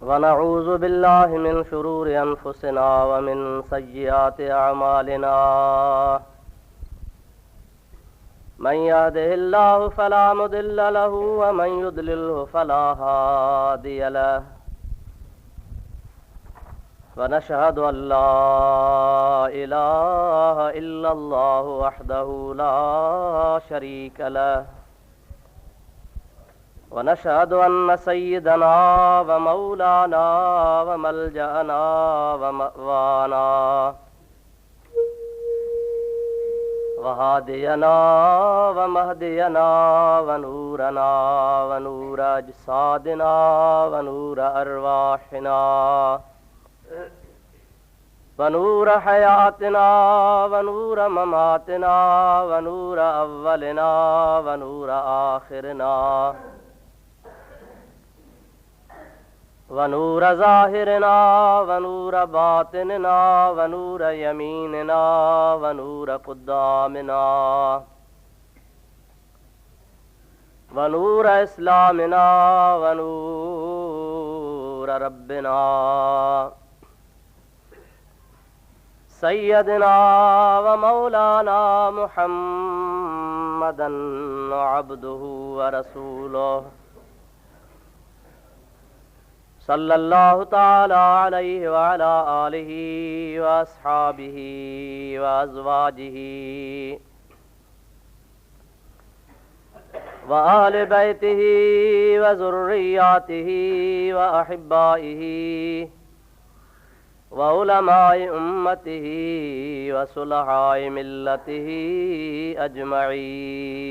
वनऊज़ु बिल्लाहि मिन शुरूरि अनफुसिना व मिन सय्यिआति अअमालिना मन यहदिहिल्लाहु फला मुदिल्ल लहु व मन युद्लिल्हु फला हादिय लहु वनशहदु अल्ला इलाहा इल्लल्लाहु वहदहु ला शरीक लहु वनशहदु अन्न सय्यिदना व मौलाना व मलजअना व मअवाना व हादियना व महदियना व नूरना व नूर अजसादिना व नूर अरवाहिना व नूर हयातिना व नूर ममातिना व नूर अव्वलिना व नूर आखिरना व नूर ज़ाहिरना व नूर बातिनना व नूर यमीनना व नूर क़ुद्दामिना व नूर इस्लामिना व नूर रब्बिना सय्यदना व मौलाना मुहम्मदन अब्दुहु व रसूलुहु सल्लल्लाहु ताला अलैहि व अला आलिहि व अस्हाबिहि व अज़वाजिहि व आलि बैतिहि व ज़ुर्रिय्यातिहि व अहिब्बाइहि व उलमाए उम्मतिहि व सुलहाए मिल्लतिहि अजमईन।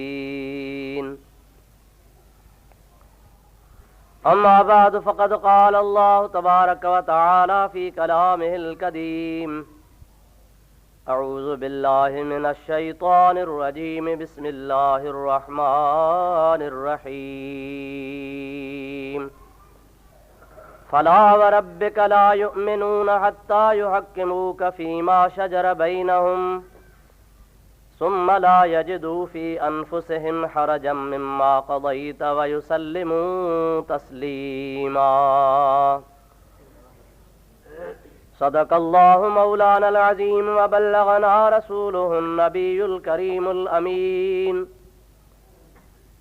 अम्मा बाद फ़क़द क़ाल अल्लाहु तबारक व तआला फ़ी कलामिहिल कदीम अऊज़ु बिल्लाहि मिनश शैतानिर रजीम बिस्मिल्लाहिर रहमानिर रहीम। फला व रब्बिक ला युमिनूना हत्ता युहक्किमूका फ़ीमा शजर बैनहुम सुम्मा ला यजिदू फ़ी अनफुसिहिम हरजम मिम्मा क़ज़ैत व युसल्लिमू तस्लीमा। सदक़ल्लाहु मौलानल अज़ीम व बल्लगना रसूलुहुन नबियुल करीमुल अमीन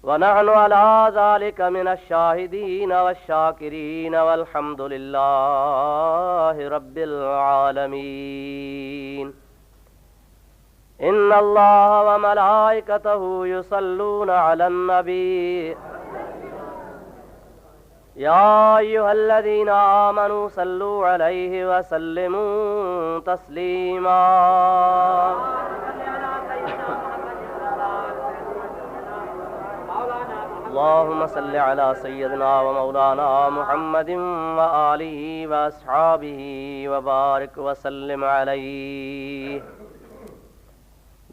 व नहनु अला ज़ालिका मिनश शाहिदीन वश्शाकिरीन वल्हम्दुलिल्लाहि रब्बिल आलमीन। इन्नल्लाह व मलाइकतहु युसल्लूना अलन नबी या अय्युहल्लज़ीना आमनू सल्लू अलैहि व सल्लिमू तस्लीमा। अल्लाहुम्मा सल्लि अला सय्यदिना व मौलाना मुहम्मदिन व आलिहि व अस्हाबिहि व बारिक व सल्लिम अलैहि।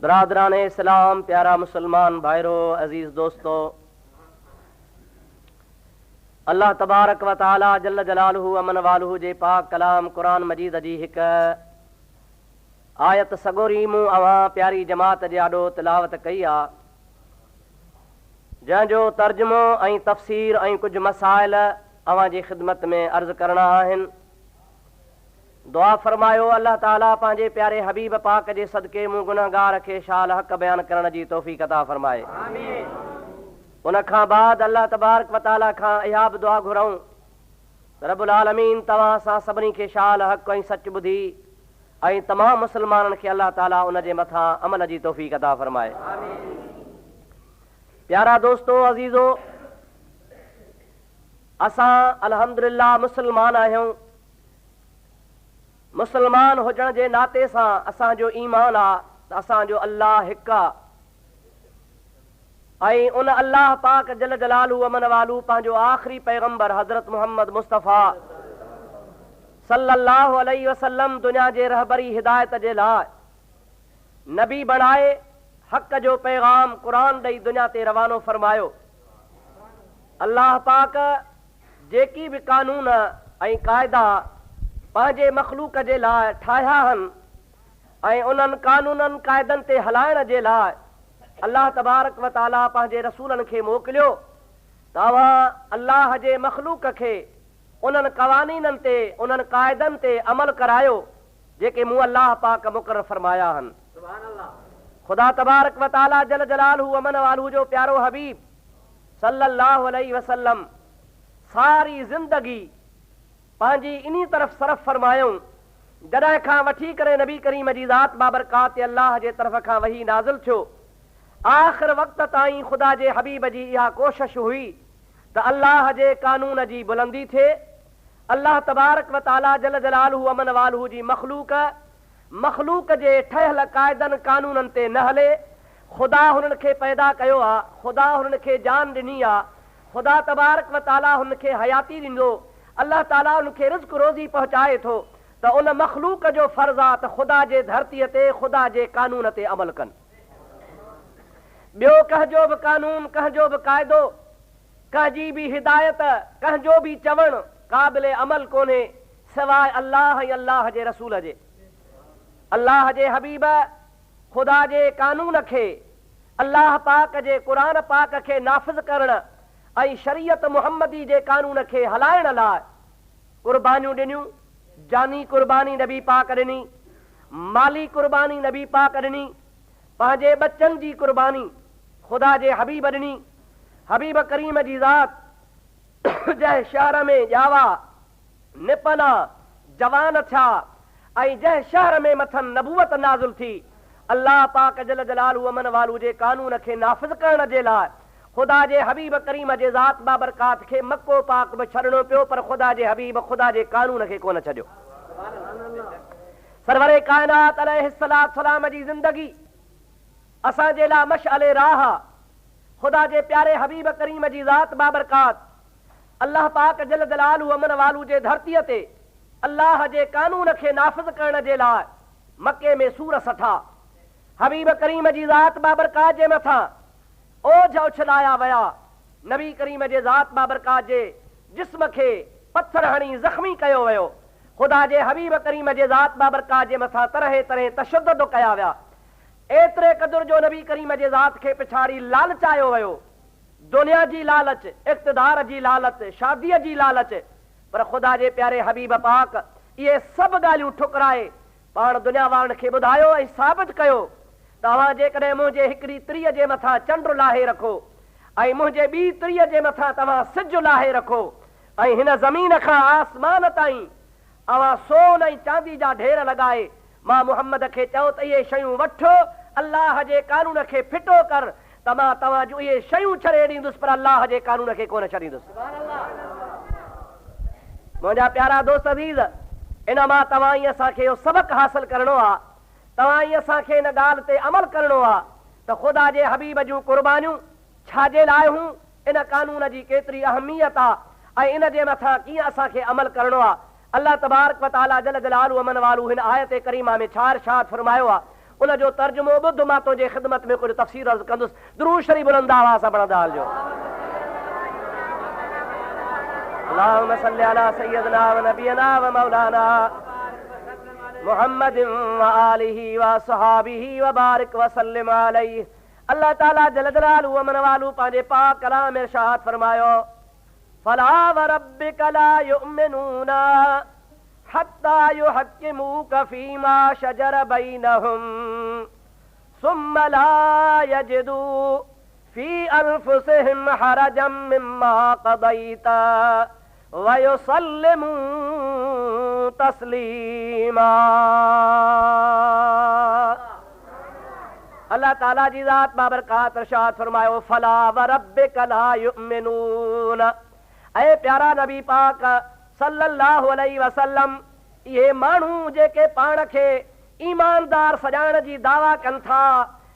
बरादरान इस्लाम, प्यारा मुसलमान भाइरों, अजीज दोस्तों, अल्लाह तबारक व तआला जल्ल जलालुहु अमन वालुहु जे पाक कलाम कुरान मजीद जी हिक आयत सगोरी मूं अवां प्यारी जमात जे आॾो तिलावत कई आहे, जंहिंजो तर्जुमो ऐं तफ़सीर ऐं कुझु मसाइल अवां जी ख़िदमत में अर्ज़ करणा आहिनि। दुआ फरमायो अल्लाह ताला पंहिंजे प्यारे हबीब पाक जे सदके मूं गुनहगार खे शाल हक़ बयान करण जी तौफ़ीक़ अता फरमाए। उन खां बाद अल्लाह तबारक व तआला खां इहा बि दुआ घुरऊं रब्बुल आलमीन तव्हां असां सभिनी खे शाल हक़ ऐं सच ॿुधी ऐं तमामु मुसलमाननि खे अल्लाह ताला उन जे मथां अमल जी तौफ़ीक़ अता फरमाए। प्यारा दोस्तो अज़ीज़ो, असां अल्हम्दुलिल्लाह मुसलमान आहियूं। मुसलमान हुजण जे नाते सां असांजो ईमान आहे त असांजो अल्लाह हिकु आहे ऐं उन अल्लाह पाक जल जलालू अमन वालू पंहिंजो आख़िरी पैगंबर हज़रत मुहम्मद मुस्तफ़ा सल्लल्लाहु अलैहि वसल्लम दुनिया जे रहबरी हिदायत जे लाइ नबी बणाए हक़ जो पैगाम क़ुरान ॾेई दुनिया ते रवानो फरमायो। अल्लाह पाक जेकी बि कानून ऐं क़ाइदा पंहिंजे मख़लूक जे लाइ ठाहिया आहिनि ऐं उन्हनि कानूननि क़ाइदनि ते हलाइण जे लाइ अल्लाह तबारक व तआला पंहिंजे रसूलनि खे मोकिलियो। तव्हां अल्लाह जे मख़लूक खे उन्हनि क़वानीननि ते उन्हनि क़ाइदनि ते अमल करायो जेके मूं अल्लाह पाक मुक़रर फरमाया आहिनि। ख़ुदा तबारक व तआला जल जलालहू अमन वालहू जो प्यारो हबीब सल्लल्लाहु अलैहि वसल्लम सारी ज़िंदगी पंहिंजी इन्ही तरफ़ सरफ़ फरमायूं जॾहिं खां वठी करे नबी करीम जी ज़ात बाबरकात अल्लाह जे तरफ़ खां वही नाज़िल थियो। आख़िर वक़्त ताईं ख़ुदा जे हबीब जी इहा कोशिश हुई त अल्लाह जे कानून जी बुलंदी थिए। अल्लाह तबारक व तआला जल जलालहू अमन वालहू जी मख़लूक जे ठहियल क़ाइदनि कानूननि ते न हले। ख़ुदा हुननि खे पैदा कयो आहे, ख़ुदा हुननि खे जान ॾिनी आहे, ख़ुदा तबारक व तआला हुन खे हयाती ॾींदो, अल्लाह ताला हुन खे रिज़्क़ रोज़ी पहुचाए थो। त उन मख़लूक जो फ़र्ज़ु आहे त ख़ुदा जे धरतीअ ते ख़ुदा जे कानून ते अमल कनि। ॿियो कंहिंजो बि कानून, कंहिंजो बि क़ाइदो, कंहिंजी बि हिदायत, कंहिंजो बि चवणु क़ाबिल अमल कोन्हे सवाइ अल्लाह ऐं अल्लाह जे रसूल जे। अल्लाह जे हबीब ख़ुदा जे कानून खे, अल्लाह पाक जे क़ुरान पाक खे नाफ़िज़ करणु ऐं शरीयत मुहम्मदी जे कानून खे हलाइण लाइ क़ुर्बानियूं ॾिनियूं। जानी क़ुर्बानी नबी पाक ॾिनी, माली क़ुर्बानी नबी पाक ॾिनी, पंहिंजे बच्चनि जी क़ुर्बानी ख़ुदा जे हबीब ॾिनी। हबीब करीम जी ज़ात जंहिं शहर में ॼावा निपना जवान थिया ऐं जंहिं शहर में मथनि नबूवत नाज़िल थी, अल्लाह पाक जल जलालहू अमन वालहू जे कानून खे नाफ़िज़ करण जे लाइ ख़ुदा जे हबीब करीम जे ज़ात बाबरकात खे मक्को पाक में छॾणो पियो, पर ख़ुदा जे हबीब ख़ुदा जे कानून खे कोन छॾियो। सरवरे कायनात अलैहिस्सलातु सलाम जी ज़िंदगी असांजे लाइ मशअले राह। ख़ुदा जे प्यारे हबीब करीम जी ज़ात बाबरकात अल्लाह पाक जल जलालहू अमन वालहू जे धरतीअ ते अल्लाह जे कानून खे नाफ़िज़ करण जे लाइ मके में सूर सठा। हबीब करीम जी ज़ात बाबरकात जे मथां ओझ उछलाया विया। नबी करीम जे ज़ात बाबरकात जे जिस्म खे पत्थर हणी ज़ख़्मी कयो वियो। ख़ुदा जे हबीब करीम जे ज़ात बाबरकात जे मथां तरह तरह तशद्दुद कया विया। एतिरे क़दुर जो नबी करीम जे ज़ात खे पिछाड़ी लालचायो वियो, दुनिया जी लालच, इक़्तिदार जी लालच, शादीअ जी लालच। पर ख़ुदा जे प्यारे हबीब पाक इहे सभु ॻाल्हियूं ठुकराए पाण दुनिया वारनि खे ॿुधायो ऐं साबित कयो तव्हां जेकॾहिं मुंहिंजे हिकिड़ी त्रीअ जे मथां चंड लाहे रखो ऐं मुंहिंजे ॿी त्रीअ जे मथां तव्हां सिज लाहे रखो ऐं हिन ज़मीन खां आसमान ताईं अवां सोन ऐं चांदी जा ढेर लॻाए मां मुहम्मद खे चयो त इहे शयूं वठो, अल्लाह जे कानून खे फिटो कर, त मां तव्हां जूं इहे शयूं छॾे ॾींदुसि, पर अल्लाह जे कानून खे कोन छॾींदुसि। मुंहिंजा प्यारा दोस्त अज़ीज़, इन मां तव्हां ई असांखे इहो सबक़ हासिल करणो आहे, तव्हां ई असांखे इन ॻाल्हि ते अमल करणो आहे त ख़ुदा जे हबीब जूं क़ुर्बानियूं छाजे लाइ हूं, इन कानून जी केतिरी अहमियत आहे ऐं इन जे मथां कीअं असांखे अमल करणो आहे। अल्लाह तबारक व तआला जल जलालहू अमन वालहू हिन आयत करीमा में छा इरशाद फरमायो आहे, उन जो तर्जुमो ॿुध मां तुंहिंजे ख़िदमत में कुझु तफ़सीर अर्ज़ कंदुसि। दुरूद शरीफ़ बुलंद आवाज़ सां पढ़ंदा हलिजो। अल्लाहुम्मा सल्लि अला सय्यिदना व नबियना व मौलाना मुहम्मद व आलिहि व सहाबिहि व बारिक व सल्लिम अलैहि। अल्लाह ताला जल जलालहू अमन वालहू पंहिंजे पाक कलाम में इरशाद फरमायो, फला व रब्बिका ला युमिनूना हत्ता युहक्किमूका फीमा शजर बैनहुम सुम्मा ला यजिदू फी अनफुसिहिम हरजम मिम्मा क़दैता व युसल्लिमू तस्लीमा। अल्लाह ताला जी ज़ात बाबरकात इरशाद फरमायो, फला व रब्बिका ला युमिनून। ऐ प्यारा नबी पाक सल्लल्लाहु अलैहि वसल्लम, ये माण्हू जेके पाण खे ईमानदार सजाइण जी दावा कनि था,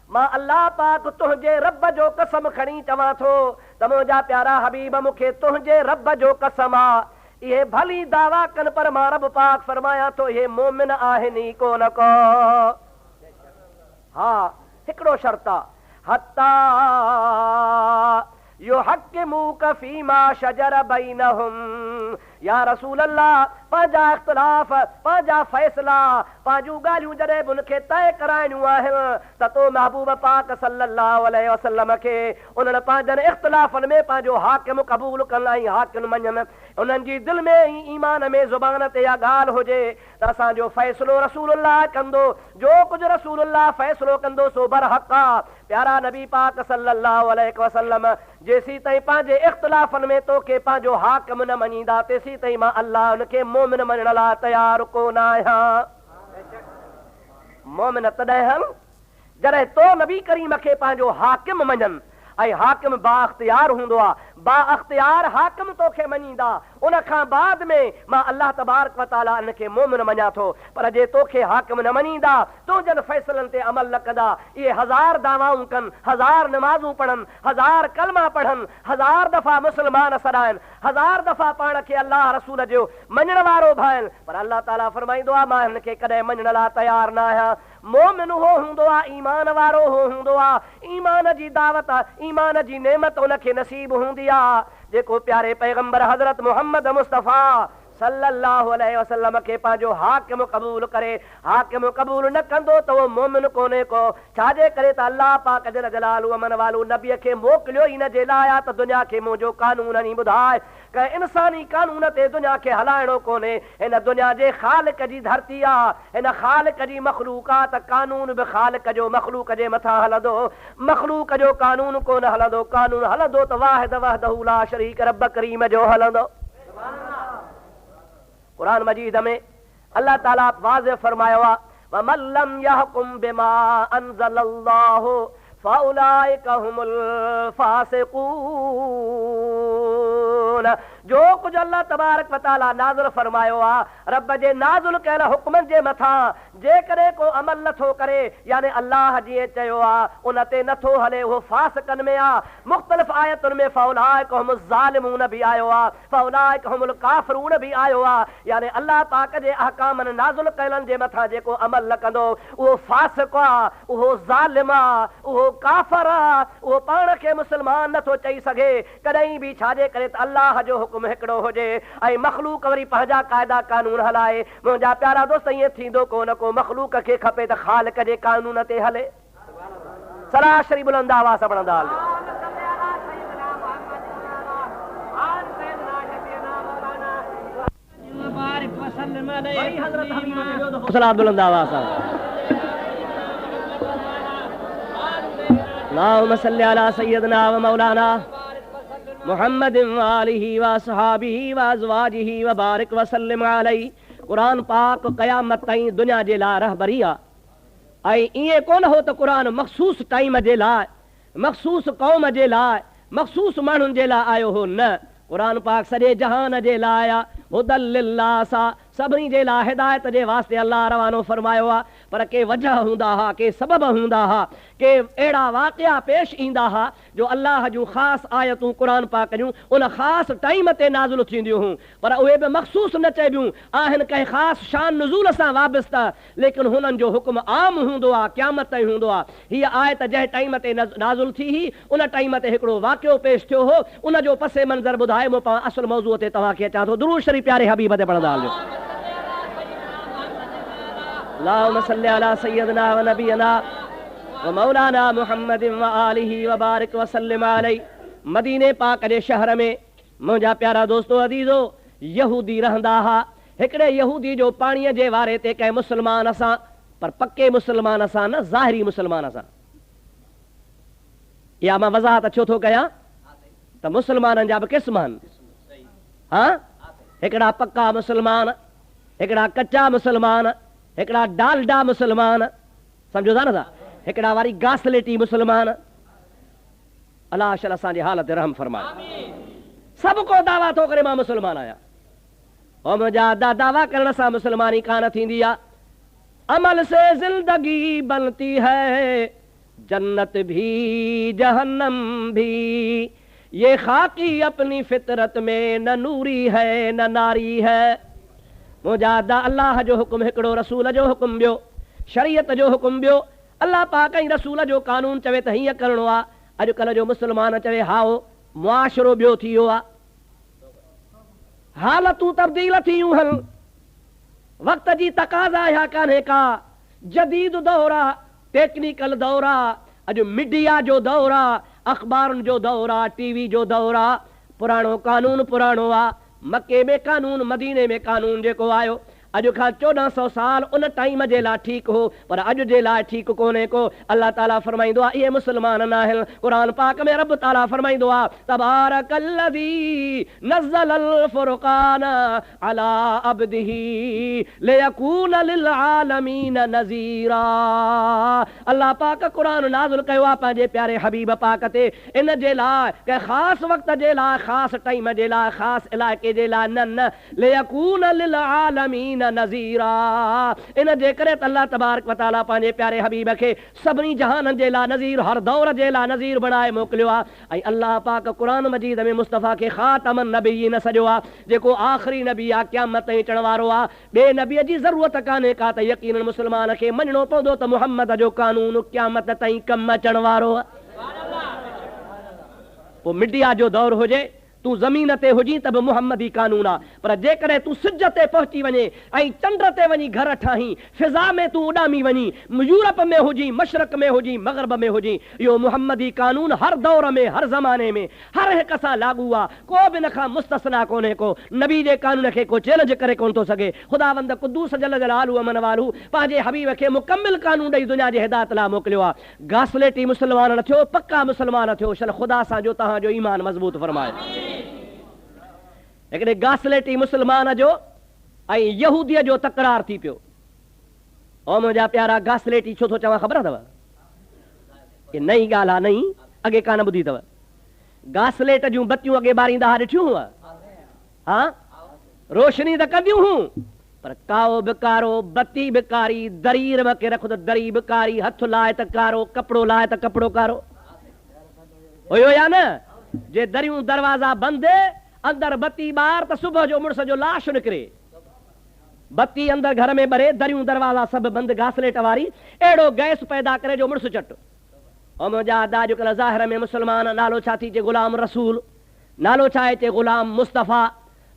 मां अल्लाह पाक तुंहिंजे रब जो कसम खणी चवां थो त मुंहिंजा प्यारा हबीब मूंखे तुंहिंजे रब जो कसम आहे। इहे भली दावा कनि पर मां रब पाक फरमायां थो इहे मोमिन आहिनि ई कोन को। हा, हिकिड़ो शर्त आहे, हत्ता युहक्किमूका फीमा शजर बैनहुम। या रसूल अल्लाह, पंहिंजा इख्तिलाफ, पंहिंजा फ़ैसिला, पंहिंजूं ॻाल्हियूं जॾहिं बि उनखे तय कराइणियूं आहिनि त तो महबूब पाक सल्लल्लाहु अलैहि वसल्लम खे उन्हनि पंहिंजनि इख्तिलाफ़नि में पंहिंजो हाकिम क़बूल कनि ऐं हाकिम मञनि। उन्हनि जी दिलि में ईमान में ज़ुबान ते इहा ॻाल्हि हुजे त असांजो फ़ैसिलो रसूलुल्लाह कंदो, जो कुझु रसूलुल्लाह फ़ैसिलो कंदो सो बरहक़ आहे। प्यारा नबी पाक सल्लल्लाहु अलैहि वसल्लम जेसीं ताईं पंहिंजे इख़्तिलाफ़नि में तोखे पंहिंजो हाकिम न मञींदा तेसीं ताईं मां अल्लाह उनखे मोमिन मञण लाइ तयारु कोन आहियां। मोमिन तॾहिं हल जॾहिं तो नबी करीम खे पंहिंजो हाकिम मञनि ऐं हाकिम बाअख्तियार हूंदो आहे। बाअख्तियार हाकिम तोखे मञींदा, उन खां बाद में मां अल्लाह तबारक व तआला इनखे मोमिन मञा थो। पर जे तोखे हाकिम न मञींदा, तुंहिंजनि फ़ैसिलनि ते अमल न कंदा, इहे हज़ार दावाऊं कनि, हज़ार नमाज़ूं पढ़नि, हज़ार कलमा पढ़नि, हज़ार दफ़ा मुस्लमान सॾाइनि, हज़ार दफ़ा पाण खे अल्लाह रसूल जो मञण वारो भाइनि, पर अल्लाह ताला फरमाईंदो आहे मां हिनखे कॾहिं मञण लाइ तयारु न आहियां। मोमिन उहो हूंदो आहे, ईमान वारो उहो हूंदो आहे, ईमान जी दावत, ईमान जी नेमत उनखे नसीब हूंदी आहे जेको प्यारे पैगंबर हज़रत मोहम्मद मुस्तफ़ा सल्लल्लाहु अलैहि वसल्लम के पंहिंजो हाकिम क़बूल करे। हाकिम क़बूल न कंदो त उहो मोमिन कोन्हे को। छाजे करे त अल्लाह पाक जल जलालु अमन वालू नबीअ खे मोकिलियो ई न जे लाइ आहे त दुनिया खे मुंहिंजो कानून नी ॿुधाए, कंहिं इंसानी कानून ते दुनिया खे हलाइणो कोन्हे। हिन दुनिया जे ख़ालिक जी धरती आहे, हिन ख़ालिक जी मख़लूक आहे त कानून बि ख़ालिक जो मख़लूक जे मथां हलंदो। मख़लूक जो कानून कोन हलंदो, कानून हलंदो त वाहिद वहदहू ला शरीक रब करीम जो हलंदो। कुरान मजीद में अल्लाह ताला वाज़िह फरमायो आहे वमन लम यहकुम बिमा अंज़लल्लाहु फउलाइका हुमुल फासिकून। जो कुछ अल्लाह तबारक व तआला नाज़िल फरमायो आहे रब जे नाज़िल कयल हुक्मनि जे मथां जेकॾहिं को अमल नथो करे, यानी अल्लाह जीअं चयो आहे उन ते नथो हले, उहो फासिकनि में आहे। मुख़्तलिफ़ आयतुनि में फउलाइका हुमुल ज़ालिमून भी आयो आहे, फउलाइका हुमुल काफ़िरून भी आयो आहे। यानी अल्लाह पाक जे अहकामनि नाज़िल कयलनि जे मथां जेको अमल न कंदो उहो फासिक आहे, उहो ज़ालिम आहे, उहो काफ़िर आहे, उहो पाण खे मुस्लमान नथो चई सघे कॾहिं बि। छाजे करे त अल्लाह जो हुकुम हिकिड़ो हुजे ऐं मख़लूक वरी पंहिंजा क़ाइदा कानून हलाए। मुंहिंजा प्यारा दोस्त, ईअं थींदो कोन को मख़लूक खे खपे त ख़ालिक जे कानून ते हले। सरासरी बुलंद आवाज़ सां पढ़ंदा हलियो। बुलंद आवाज़ सां अल्लाहुम्मा सल्लि अला सय्यदना व मौलाना मुहम्मद व आलिहि व असहाबिहि व अज़वाजिहि व बारिक व सल्लिम अलैहि। कुरान पाक क़यामत ताईं दुनिया जे लाइ रहबरी आहे। ऐं ईअं कोन हो त कुरान मख़सूस टाइम जे लाइ, मख़सूस क़ौम जे लाइ, मख़सूस माण्हुनि जे लाइ आयो हो। न, कुरान पाक सॼे जहान जे लाइ आहे, हुदल लिल्नास आहे, सभिनी जे लाइ हिदायत जे वास्ते अल्लाह रवानो फरमायो आहे। पर के वजह हूंदा हुआ, के सबब हूंदा हुआ, के अहिड़ा वाक़िया पेश ईंदा हुआ जो अल्लाह जूं ख़ासि आयतूं क़ुरान पाक जूं उन ख़ासि टाइम ते नाज़िल थींदियूं हुयूं। पर उहे बि मख़सूस न चइबियूं आहिनि कंहिं ख़ासि शान नुज़ूल सां वाबस्ता, लेकिन हुननि जो हुकुम आम हूंदो आहे, क़यामत ताईं हूंदो आहे। हीअ आयत जंहिं टाइम ते नाज़िल थी हुई उन टाइम ते हिकिड़ो वाक़ियो पेश थियो हो, उन जो पसे मंज़र ॿुधाए मूं पाण असुल मौज़ूअ ते तव्हांखे अचां थो। दुरूद शरीफ़ प्यारे हबीब ते पढ़ंदा हलियो। अल्लाहुम्मा सल्लि अला सय्यदना व नबियना व मौलाना मुहम्मद व आलिहि व बारिक व सल्लिम अलैहि। मदीने पाक जे शहर में मुंहिंजा प्यारा दोस्तो अज़ीज़ो यहूदी रहंदा हुआ। हिकिड़े यहूदी जो पाणीअ जे वारे ते कंहिं मुस्लमान सां, पर पके मुस्लमान सां न, ज़ाहिरी मुस्लमान सां, इहा मां वज़ाहत छो थो कयां त मुस्लमाननि जा बि क़िस्म आहिनि। हा, हिकिड़ा पक्का मुस्लमान, हिकिड़ा कच्चा मुस्लमान, हिकिड़ा डालडा मुस्लमान, सम्झो था न था, हिकिड़ा वरी गासलेटी मुस्लमान। अल्लाह शल असांजी हालत रहम फरमाए। सभु को दावा थो करे मां मुस्लमान आहियां, ऐं मुंहिंजा दावा करण सां मुस्लमानी कान थींदी आहे। अमल से जिंदगी बनती है, जन्नत भी जहन्नम भी, ये खाकी अपनी फितरत में न नूरी है न नारी है। मुंहिंजा अल्लाह जो हुकुम हिकिड़ो, रसूल जो हुकुम ॿियो, शरीयत जो हुकुम ॿियो। अल्लाह पाक ऐं रसूल जो कानून चवे त हीअं करिणो आहे। अॼुकल्ह जो मुस्लमान चवे हाओ, मुआशिरो ॿियो थी वियो आहे, हालतूं तब्दील थियूं हल, वक़्त जी तक़ाज़ा इहा कान्हे का, जदीद दौर आहे, टेक्निकल दौर आहे, अॼु मीडिया जो दौर आहे, अख़बारुनि जो दौर आहे, टीवी जो दौर आहे। पुराणो कानून पुराणो आहे, मके में कानून, मदीने में कानून जेको आयो अॼु खां 1400 साल उन टाइम जे लाइ ठीकु हो, पर अॼु जे लाइ ठीकु कोन्हे को। अल्लाह ताला फरमाईंदो आहे इहे मुस्लमान न आहिनि। क़ुरान पाक में रब ताला फरमाईंदो आहे तबारकल्लज़ी नज़्ज़लल फ़ुरक़ान अला अब्दिही लियकून लिल आलमीन नज़ीरा। अल्लाह पाक क़ुरान नाज़िल कयो आहे पंहिंजे प्यारे हबीब पाक ते इन जे लाइ कंहिं ख़ासि वक़्त जे लाइ, ख़ासि टाइम जे लाइ, ख़ासि इलाइक़े जे लाइ न लियकून लिल आलमीन नज़ीरा। इन जे करे त अल्लाह तबारक व तआला पंहिंजे प्यारे हबीब खे सभिनी जहाननि जे लाइ नज़ीर, हर दौर जे लाइ नज़ीर बणाए मोकिलियो आहे। ऐं अल्लाह पाक क़ुरान मजीद में मुस्तफ़ा खे ख़ातमुन नबिय्यीन सॼो आहे, जेको आख़िरी नबी आहे, क़यामत ताईं अचण वारो आहे। ॿिए नबीअ जी ज़रूरत कान्हे का, त यकीनन मुस्लमान खे मञणो पवंदो त मुहम्मद जो कानून क़यामत ताईं कमु अचण वारो आहे। पोइ मीडिया जो दौर हुजे, तूं ज़मीन ते हुजी त बि मुहम्मदी कानून आहे, पर जेकॾहिं तूं सिज ते पहुची वञे ऐं चंड ते वञी घर ठाहीं, फिज़ा में तूं उॾामी वञी, यूरोप में हुजी, मशरक़ में हुजी, मग़रब में हुजी, इहो मुहम्मदी कानून हर दौर में, हर ज़माने में हर हिक सां लागू आहे। को बि इन खां मुस्तस्ना कोन्हे को। नबी जे कानून खे को चैलेंज करे कोन थो सघे। ख़ुदावंद क़ुद्दूस जल जलालहू अमन वालहू पंहिंजे हबीब खे मुकमिल कानून ॾेई दुनिया जी हिदायत लाइ मोकिलियो आहे। घासलेटी मुस्लमान न थियो, पक्का मुस्लमान न थियो, शल ख़ुदा सां जो तव्हांजो ईमान मज़बूत फरमाए। हिकिड़े घासलेटी मुस्लमान जो ऐं यहूदीअ जो तकरार थी पियो। ओ मुंहिंजा प्यारा, घासलेटी छो थो चवां ख़बर अथव? ये नई ॻाल्हि आहे, नई, अॻे कान ॿुधी अथव। घासलेट जूं बतियूं अॻे ॿारींदा हुआ, ॾिठियूं हुआ? हा, रोशनी त कंदियूं हुयूं, पर काओ बिकारो, बती बिकारी, दरीर मके रखो त दरी बिकारी, हथ लाए त कारो, कपिड़ो लाए त कपिड़ो कारो। हुयो या न? जे दरियूं दरवाज़ा बंदि, अंदर बत्ती ॿार त सुबुह जो मुड़ुस जो लाश निकिरे। बत्ती अंदर घर में ॿरे, दरियूं दरवाज़ा सभु बंदि, घासलेट वारी, अहिड़ो गैस पैदा करे जो मुड़ुस चट। ऐं मुंहिंजा अदा अॼुकल्ह ज़ाहिर में मुस्लमान नालो छा थी चे? ग़ुलाम रसूल। नालो छा आहे चे? ग़ुलाम मुस्तफ़ा।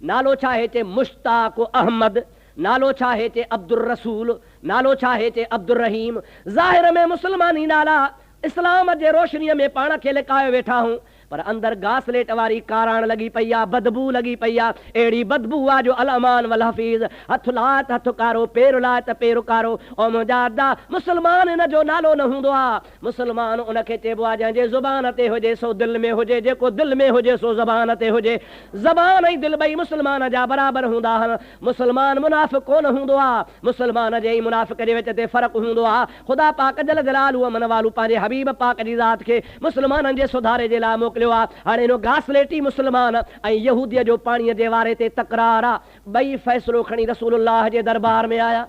नालो छा आहे चे? मुश्ताक अहमद। नालो छा आहे चे? अब्दुर रसूल। नालो छा आहे चे? अब्दुर रहीम। ज़ाहिर में मुस्लमानी नाला इस्लाम जे रोशनीअ में पाण खे लिकाए वेठा हूं, पर अंदर घासलेट वारी काराण लगी पई आहे, बदबू लगी पई आहे। अहिड़ी बदबू आहे जो अल अमान वल हफ़ीज़। हथ लाए त हथ कारो, पेर लाए त पेर कारो। ऐं मुंहिंजा अदा, मुस्लमान इन जो नालो न हूंदो आहे। मुस्लमान उनखे चइबो आहे जंहिंजे ज़ुबान ते हुजे सो दिलि में हुजे, जेको दिलि में हुजे सो ज़बान ते हुजे। ज़बान ऐं दिलि ॿई मुस्लमान जा बराबरि हूंदा आहिनि। मुस्लमान मुनाफ़िक़ कोन हूंदो आहे, मुस्लमान जे ऐं मुनाफ़िक़ जे विच ते फ़र्क़ु हूंदो आहे। ख़ुदा पाक जल जलालहू अमन वालहू पंहिंजे हबीब पाक जी ज़ात खे मुस्लमाननि जे सुधारे जे लाइ मोकिलियो आहे। हाणे इनो घासलेटी मुस्लमान ऐं यहूदीअ जो पाणीअ जे वारे ते तकरार आहे। ॿई फ़ैसिलो खणी रसूलुल्लाह जे दरबार में आया।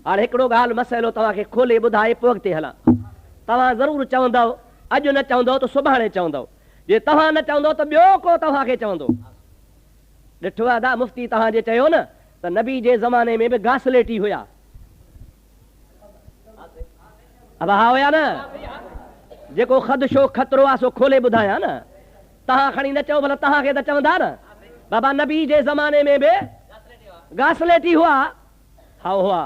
हाणे हिकिड़ो ॻाल्हि मसइलो तव्हांखे खोले ॿुधाए पोइ अॻिते हलां। तव्हां ज़रूरु चवंदव, अॼु न चवंदव त सुभाणे चवंदव। जे तव्हां न चवंदव त ॿियो को तव्हांखे चवंदो। ॾिठो आहे दा, मुफ़्ती तव्हांजे चयो न त नबी जे ज़माने में बि घासलेटी हुया। अब हा हुया न? जेको ख़दशो ख़तरो आहे सो खोले ॿुधायां न। तव्हां खणी न चओ, भला तव्हांखे त चवंदा न। बाबा नबी जे ज़माने में बि घासलेटी हुआ। हा हुआ।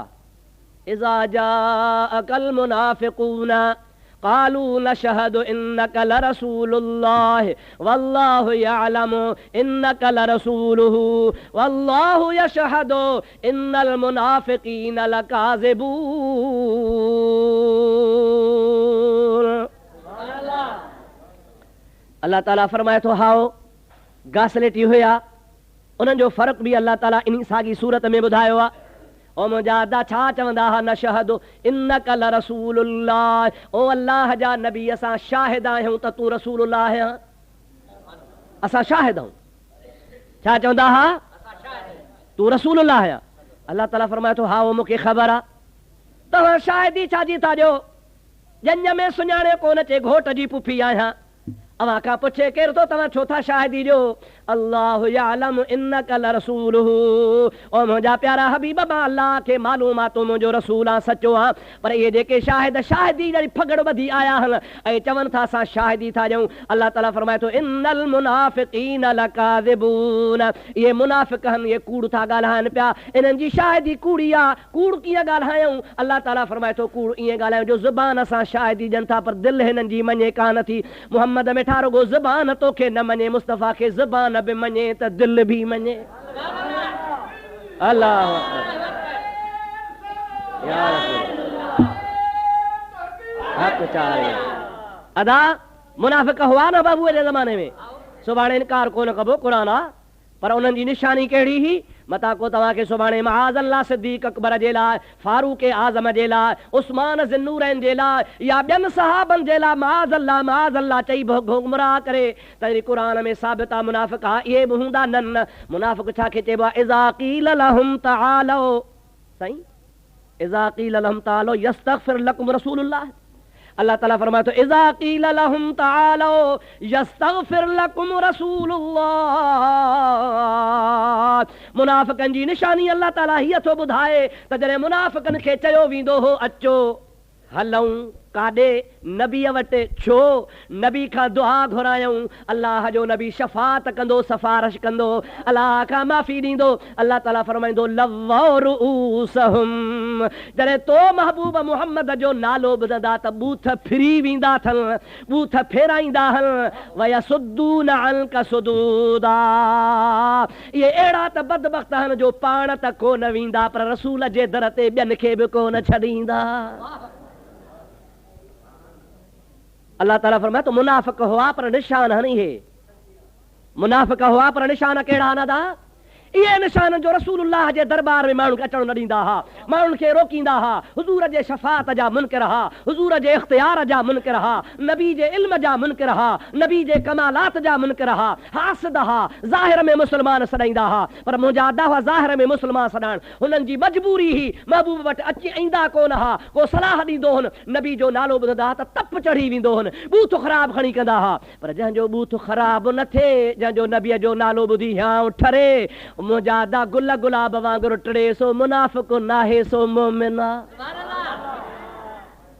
इज़ा जाअकल मुनाफ़िक़ून क़ालू नशहदु इन्नका लरसूलुल्लाह वल्लाहु यअलमु इन्नका लरसूलुहु वल्लाहु यशहदु इन्नल मुनाफ़िक़ीन लकाज़िबून। अल्लाह ताला फरमाए थो, हाओ घासलेटी हुया। उन्हनि जो फ़र्क़ु बि अल्लाह ताला इन साॻी सूरत में ॿुधायो आहे। ओ मुंहिंजा अदा छा चवंदा हुआ? नशहदु इन्नका लरसूलुल्लाह। ओ अल्लाह जा नबी, असां शाहिद आहियूं त तूं रसूलुल्लाह आहियां। असां शाहिद आहियूं। छा चवंदा हुआ? तूं रसूलुल्लाह आहियां। अल्लाह ताला फरमाए थो, हा मूंखे ख़बर आहे। तव्हां शाहिदी छाजी था ॾियो? ॼञ में सुञाणे कोन चे घोट जी पुफी आहियां। अव्हां खां पुछे केरु थो, तव्हां छो था शाहिदी ॾियो? अल्लाहु यअलमु इन्नका लरसूलुहु। ओ मुंहिंजा प्यारा हबीब, मां अल्लाह खे मालूम आहे तूं मुंहिंजो रसूल आहे, सचो आहे। पर इहे जेके शाहिदी जहिड़ी फगड़ ॿधी आया आहिनि ऐं चवनि था असां शाहिदी था ॾियूं। अल्लाह ताला फरमाए थो, इन्नल मुनाफ़िक़ीन लकाज़िबून। इहे मुनाफ़िक़ आहिनि, इहे कूड़ था ॻाल्हाइनि पिया। इन्हनि जी शाहिदी कूड़ी आहे। कूड़ कीअं ॻाल्हायूं? अल्लाह ताला फरमाए थो, कूड़ ईअं ॻाल्हायूं जो ज़ुबान सां शाहिदी ॾियनि था, पर दिलि हिननि जी मञे कान थी। मुहम्मद में रुगो ज़बान तोखे न मञे, मुस्तफ़ा खे ज़बान बि मञे त दिलि बि मञे। अल्लाह अदा मुनाफ़िक हुआ न बाबूअ जे ज़माने में, सुभाणे इनकार कोन कबो, क़ुरान आहे। पर उन्हनि जी निशानी कहिड़ी हुई? मता को तव्हांखे सुभाणे महाज़ अल्लाह सिद्दीक़ अकबर जे लाइ, फारूक आज़म जे लाइ, उस्मान ज़िन्नूरैन जे लाइ या ॿियनि सहाबनि जे लाइ महाज़ अल्लाह चई गुमराह करे त क़ुरान में साबित आहे मुनाफ़िक हा इहे बि हूंदा। न मुनाफ़िक छा खे चइबो आहे? इज़ा क़ील लहुम तआलो, साईं इज़ा क़ील लहुम तआलो यस्तग़फिर लकुम रसूलुल्लाह। अल्लाह ताला फरमाए थो इज़ा क़ील लहुम तआलो यस्तग़फिर लकुम रसूलुल्लाह। मुनाफ़िकनि जी निशानी अल्लाह ताला हीअ थो ॿुधाए त जॾहिं मुनाफ़िकनि खे चयो वेंदो हो अचो हलऊं काॾे नबीअ वटि, छो नबी खां दुआ घुरायूं, अल्लाह जो नबी शफ़ात कंदो, सफ़ारिश कंदो, अल्लाह खां माफ़ी ॾींदो। अल्लाह ताला फरमाईंदो लव्वौ रुऊसहुम, जॾहिं तो महबूब मुहम्मद जो नालो ॿुधंदा त बूथ फिरी वेंदा अथनि, बूथ फेराईंदा आहिनि। वयसुद्दून अन्का सुदूदा, इहे अहिड़ा त बदबख़्त आहिनि जो पाण त कोन वेंदा पर रसूल जे दर ते ॿियनि खे बि कोन छॾींदा। अल्लाह ताला फरमाए तो मुनाफ़िक हुआ पर निशान हनी है, मुनाफ़िक हुआ पर निशान कहिड़ा न दा? इहे निशान जो रसूलुल्लाह जे दरबार में माण्हू खे अचण न ॾींदा हुआ, माण्हुनि खे रोकींदा हुआ, हुज़ूर जे शफ़ाअत जा मुनकिर हुआ, हुज़ूर जे इख़्तियार जा मुनकिर हुआ, नबी जे इल्म जा मुनकिर हुआ, नबी जे कमालात जा मुनकिर हुआ, हासिद हुआ, ज़ाहिर में मुस्लमान सॾाईंदा हुआ पर मुजादा हुआ ज़ाहिर में मुस्लमान सॾाइण। हुननि जी मजबूरी ही महबूब वटि अची ईंदा कोन हुआ, को सलाह ॾींदो हुन, नबी जो नालो ॿुधंदा हुआ त तप चढ़ी वेंदो हुन, बूथ ख़राब खणी कंदा हुआ। पर जंहिंजो बूथ ख़राब न थिए, जंहिंजो नबीअ जो नालो ॿुधी हियां ठरे, मुजादा गुल गुलाब वांगुरु टिड़े, सो मुनाफ़िक नाहे सो मोमिन आहे।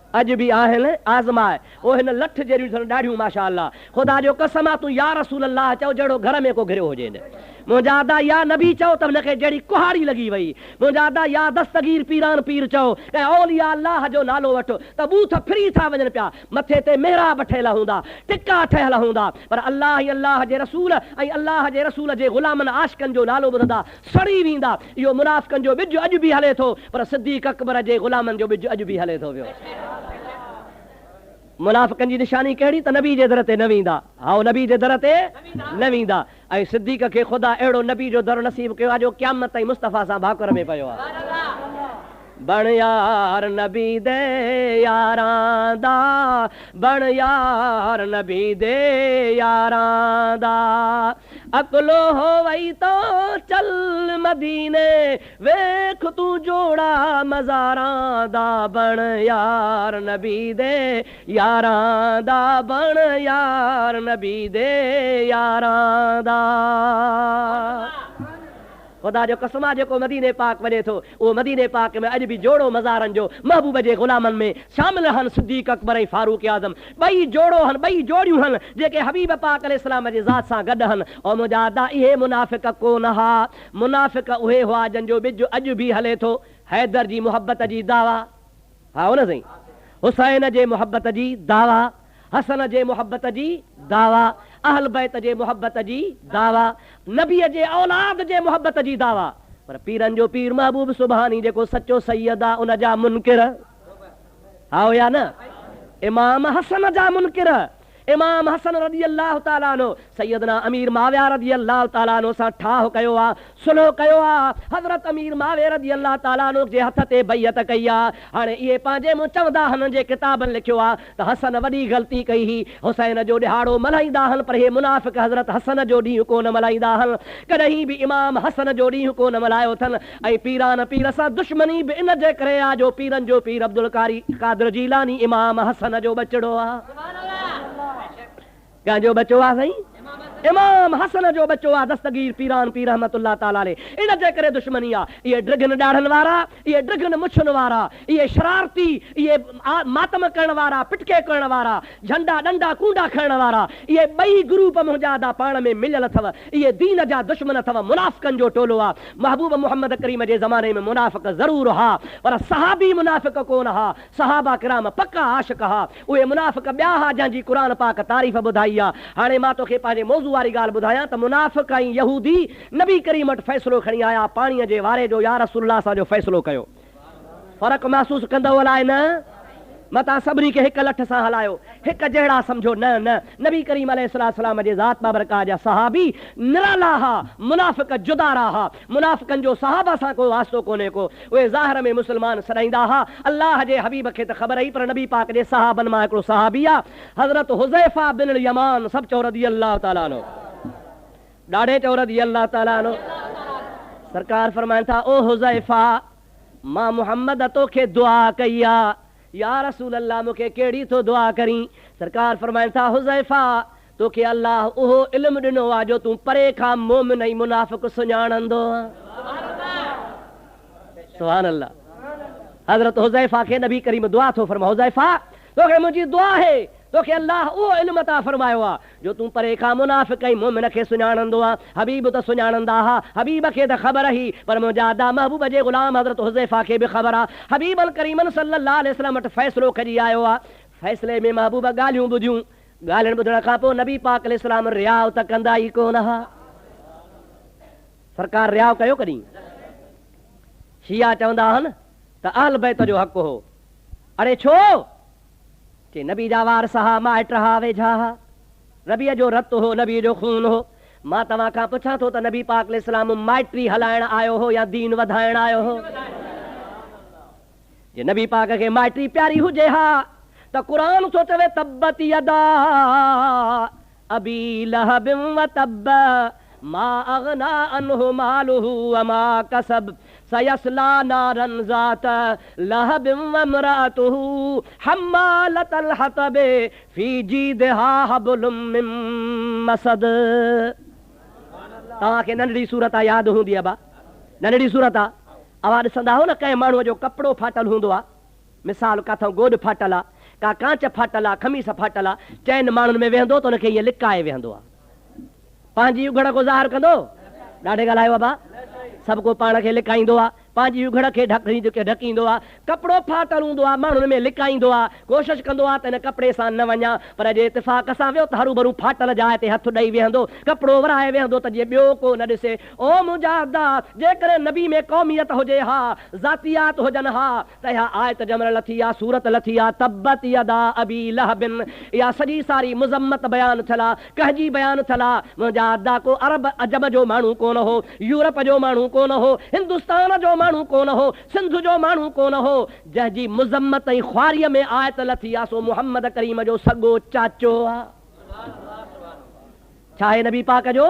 अॼु बि आहिनि आज़माए, उहे हिन लठ जहिड़ियूं अथनि ॾाढियूं माशा अल्लाह। ख़ुदा जो कसम आहे तूं या रसूल अल्लाह चओ जहिड़ो घर में को घिरियो हुजे। मुजादा या नबी चओ त हुनखे जहिड़ी कुहाड़ी लॻी वई, मुजादा या दस्तगीर पीरान पीर चओ ऐं औलिया अल्लाह जो नालो वठो त बूथ फिरी था वञनि पिया, मथे ते मेहराब ठहियल हूंदा, टिका ठहियल हूंदा, पर अल्लाह ई अल्लाह जे रसूल ऐं अल्लाह जे रसूल जे ग़ुलामनि आशिक़नि जो नालो ॿुधंदा सड़ी वेंदा। इहो मुनाफ़िकनि जो ॿिज अॼु बि हले थो, पर सिद्दीक़ अकबर जे ग़ुलामनि जो ॿिज अॼु बि हले थो पियो। मुनाफ़िकनि जी निशानी कहिड़ी? त नबी जे दर ते न वेंदा, हाओ नबी जे दर ते न वेंदा। ऐं सिद्दीक़ खे ख़ुदा अहिड़ो नबी जो दर नसीब कयो आहे जो क़यामत ताईं मुस्तफ़ा सां भाकुर में पियो आहे। बण यार नबी दे यारां दा, बण यार नबी दे यारां दा, अकलो हो वई तो चल मदीने, वेख तू जोड़ा मज़ारां दा, बण यार नबी दे यारां दा, बण यार नबी दे यारां दा। ख़ुदा जो कसम आहे जेको मदीने पाक वञे थो उहो मदीने पाक में अॼु बि जोड़ो मज़ारनि जो महबूब जे ग़ुलामनि में शामिल आहिनि। सिद्दीक़ अकबर ऐं फारूक आज़म ॿई जोड़ो आहिनि, ॿई जोड़ियूं आहिनि जेके हबीब पाक अलैहिस्सलाम जे ज़ात सां गॾु आहिनि। ऐं मुजादा इहे मुनाफ़िक कोन हुआ, मुनाफ़िक उहे हुआ जंहिंजो ॿिज अॼु बि हले थो। हैदर जी मुहबत जी दावा, हा हो न साईं, हुसैन जे मुहबत जी दावा, हसन जे मुहबत जी दावा, अहल बैत जे मुहबत जी दावा, नबीअ जे औलाद जे मुहबत जी दावा। पर पीरनि जो पीर महबूब सुभानी जेको सचो सैयद आहे उन जा मुनकिर, हा या न? इमाम हसन जा मुनकिर, इमाम हसन रज़ी अल्लाह ताला अन्हु सैयदना अमीर माविया रज़ी अल्लाह ताला अन्हु सां ठाह कयो आहे, सुलह कयो आहे। हज़रत अमीर माविया रज़ी अल्लाह ताला अन्हु जे हथ ते बैयत कई आहे। हाणे इहे पंहिंजे मुंहुं चवंदा आहिनि जे किताबनि लिखियो आहे त हसन वॾी ग़लती कई हुई, हुसैन जो ॾिहाड़ो मल्हाईंदा आहिनि पर हे मुनाफ़िक हज़रत हसन जो ॾींहुं कोन मल्हाईंदा आहिनि, कॾहिं बि इमाम हसन जो ॾींहुं कोन मल्हायो अथनि। ऐं पीरान पीर सां दुश्मनी बि इन जे करे आहे जो पीरनि जो पीर अब्दुल कादिर जीलानी इमाम हसन जो बचड़ो आहे। कंहिंजो बचो आहे साईं? इमाम हसन जो बचो आहे, दस्तगीर पीरान पीर रहमतुल्लाह ताला अलैह। इन जे करे दुश्मनी आहे। इहे ड्रिगन ॾाढ़नि वारा, इहे ड्रिगन मुछनि वारा, इहे शरारती, इहे मातम करण वारा, पिटके करण वारा, झंडा डंडा कूंडा खणण वारा, इहे ॿई ग्रुप मुंहिंजा पाण में मिलियल अथव। इहे दीन जा दुश्मन अथव, मुनाफ़िकनि जो टोलो आहे। महबूब मोहम्मद करीम जे ज़माने में मुनाफ़िक ज़रूर हुआ पर सहाबी मुनाफ़िक कोन हुआ। सहाबा किराम पक्का आशिक़ हुआ। उहे मुनाफ़िक ॿिया हुआ जंहिंजी क़ुरान पाक तारीफ़ ॿुधाई आहे। हाणे मां तोखे पंहिंजे मौज़ू मौज़ू वारी ॻाल्हि ॿुधायां त मुनाफ़िक़ ऐं यहूदी नबी करीम वटि फ़ैसिलो खणी आया पाणीअ जे वारे जो या रसूलुल्लाह असांजो फ़ैसिलो कयो। फ़र्क़ु महसूसु कंदव अलाए न? मतां सभिनी खे हिकु लठ सां हलायो, हिकु जहिड़ा सम्झो न न। नबी करीम अलैहिस्सलाम जे ज़ात बाबरकात जा सहाबी निराला हा, मुनाफ़िक़ जुदारा हा। मुनाफ़िक़नि जो सहाबा सां को वास्तो कोन्हे को, उहे ज़ाहिर में मुस्लमान सॾाईंदा हा। अल्लाह जे हबीब खे त ख़बर ई, पर नबी पाक जे सहाबनि मां हिकिड़ो सहाबी आहे हज़रत हुज़ैफ़ा बिन यमान, सभु चओ रज़ियल्लाहु ताला अन्हु, ॾाढे चओ रज़ियल्लाहु ताला अन्हु। सरकार फरमाइनि था, ओ हुज़ैफ़ा मां मुहम्मद तोखे दुआ कई आहे, या रसूल अल्लाह मूंखे कहिड़ी थो दुआ करी? सरकार फरमाइनि था, हुज़ैफ़ा तोखे अल्लाह उहो इल्मु ॾिनो आहे जो तूं परे खां मोमिन ऐं मुनाफ़िक़ सुञाणंदो आहे। सुभान अल्लाह। हज़रत हुज़ैफ़ा खे नबी करीम दुआ थो फरमाए, हुज़ैफ़ा तोखे मुंहिंजी दुआ है, तोखे अल्लाह उहो इल्मु अता फरमायो आहे जो तूं परे खां मुनाफ़िक़ ऐं मोमिन खे सुञाणंदो आहे। हबीब त सुञाणंदा हा, हबीब खे त ख़बर ही, पर मुंहिंजा आदा महबूब जे ग़ुलाम हज़रत हुज़ैफ़ा खे बि ख़बर आहे। हबीब अल करीमन सल्लल्लाहु अलैहि वसल्लम वटि फ़ैसिलो खणी आयो आहे। फ़ैसिले में महबूब ॻाल्हियूं ॿुधियूं, ॻाल्हियुनि ॿुधण खां पोइ नबी पाक अलैहिस्सलाम रियाव त कंदा ई कोन हा। सरकार रियाव कयो कॾहिं? शिया चवंदा आहिनि त अहल बैत जो हक़ हो। अरे छो? कि नबी जा वारस हा, माइट हा, वेझा हा, नबीअ जो रत हो, नबीअ जो खून हो। मां तव्हां खां पुछां थो त नबी पाक अलैहिस्सलाम माइटी हलाइण आयो हो या दीन वधाइण आयो हो? जे नबी पाक खे माइटी प्यारी हुजे हा त क़ुरान थो चवे तब्बत यदा अबी लहबिन व तब्ब मा अगना अन्हु मालुहु व मा कसब सयस्ला नारन ज़ात लहबिन व इम्राअतुहु हम्मालतल हतब फी जीदिहा हब्लुम मिन मसद। तव्हांखे नंढड़ी सूरत यादि हूंदी आहे बा, नंढड़ी सूरत आहे। अवां ॾिसंदा हो न कंहिं माण्हूअ जो कपिड़ो फाटल हूंदो आहे, मिसाल काथां गोॾ फाटल आहे, का कांच फाटल आहे, खमीस फाटल आहे, चइनि माण्हुनि में वेहंदो त हुनखे ईअं लिकाए वेहंदो आहे। पंहिंजी उघड़ को ज़ाहिर कंदो? ॾाढे ॻाल्हायो आहे बा। सभु को पाण खे लिकाईंदो आहे, पंहिंजी उघड़ खे ढकींदो आहे। कपिड़ो फाटल हूंदो आहे, माण्हुनि में लिकाईंदो आहे, कोशिशि कंदो आहे त हिन कपिड़े सां न वञा, पर जे इतिफ़ाक़ सां वियो त हरू भरू फाटल जाइ ते हथु ॾेई वेहंदो, कपिड़ो वराए वेहंदो त जीअं ॿियो को न ॾिसे। ओ मुंहिंजा अदा, जेकॾहिं नबी में क़ौमियत हुजे हा, ज़ातियात हुजनि हा, त इहा आयत जमल लथी आहे, सूरत लथी आहे, तब्बत यदा अबी लहबिन। इहा सॼी सारी मुज़म्मत बयानु थियल आहे, कहजी बयानु थियल आहे। मुंहिंजा अदा को अरब अजब जो माण्हू कोन हो, यूरोप जो माण्हू कोन हो, हिंदुस्तान जो माण्हू कोन हो, सिंध जो माण्हू कोन हो, जंहिंजी मुज़म्मत ऐं ख्वारीअ में आयत लथी आहे सो मुहम्मद करीम जो सॻो चाचो आहे। छा आहे नबी पाक जो?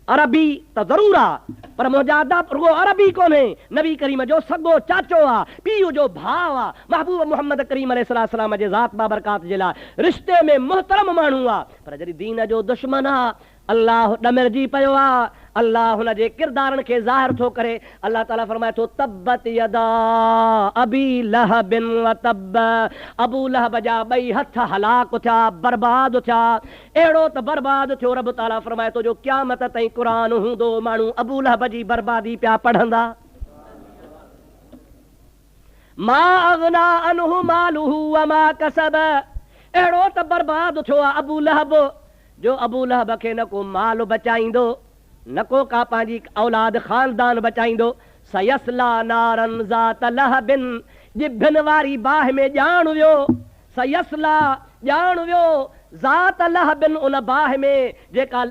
अरबी त ज़रूर आहे, पर मुंहिंजा अदा रुगो अरबी कोन्हे, नबी करीम जो सॻो चाचो आहे, पीउ जो भाउ आहे। महबूब मुहम्मद करीम अलैहिस्सलाम जे ज़ात बाबरकात जे लाइ रिश्ते में मुहतरम माण्हू आहे, पर जॾहिं दीन जो दुश्मन आहे, अल्लाह ॾमिरजी पियो आहे, अल्लाह हुन जे किरदारनि खे ज़ाहिर थो करे। अल्लाह ताला फरमाए थो तब्बत यदा अबी लहबिन व तब्ब, अबू लहब जा ॿई हथ हलाक थिया, बर्बाद थिया। अहिड़ो त बर्बाद थियो, रब ताला फरमाए थो जो क़यामत ताईं क़ुरान हूंदो, माण्हू अबू लहब जी बर्बादी पिया पढ़ंदा। मा अगना अन्हु मालुहु व मा कसब, अहिड़ो त बर्बाद थियो आहे अबू लहब जो अबू लहब खे न को माल बचाईंदो, न को का पंहिंजी औलाद ख़ानदान बचाईंदो। सयस्ला नारन ज़ात लहबिन, जिभन वारी बाह में ॼाण वियो, सयस्ला ॼाण वियो, ज़ात लहबिन उन बाह में जेका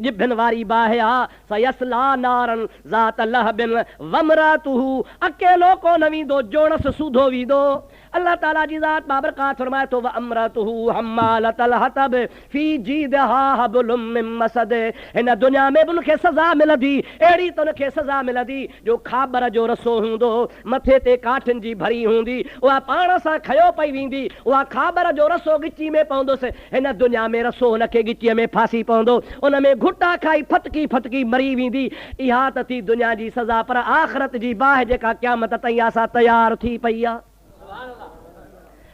जिभन वारी बाह आहे, सयस्ला नारन ज़ात लहबिन वमरातुहु, अकेलो को न वेंदो, जोणस सूधो वेंदो। अल्लाह ताला जी ज़ात बाबरकात फरमाए थो व अमरतुहु हम्मालतल हतब फी जीदिहा हब्लुम मिन मसद। हिन दुनिया में बि उनखे सज़ा मिलंदी, अहिड़ी त उनखे सज़ा मिलंदी जो खाबर जो रसो हूंदो, मथे ते काठिन जी भरी हूंदी, उहा पाण सां खयो पई वेंदी, उहा खाबर जो रसो गिची में पवंदुसि। हिन दुनिया में रसो हुनखे गिचीअ में फासी पवंदो, उन में घुटा खाई फटकी फटकी मरी वेंदी। इहा त थी दुनिया जी सज़ा, पर आख़िरत जी बाहि जेका क़यामत ताईं असां तयारु थी पई आहे।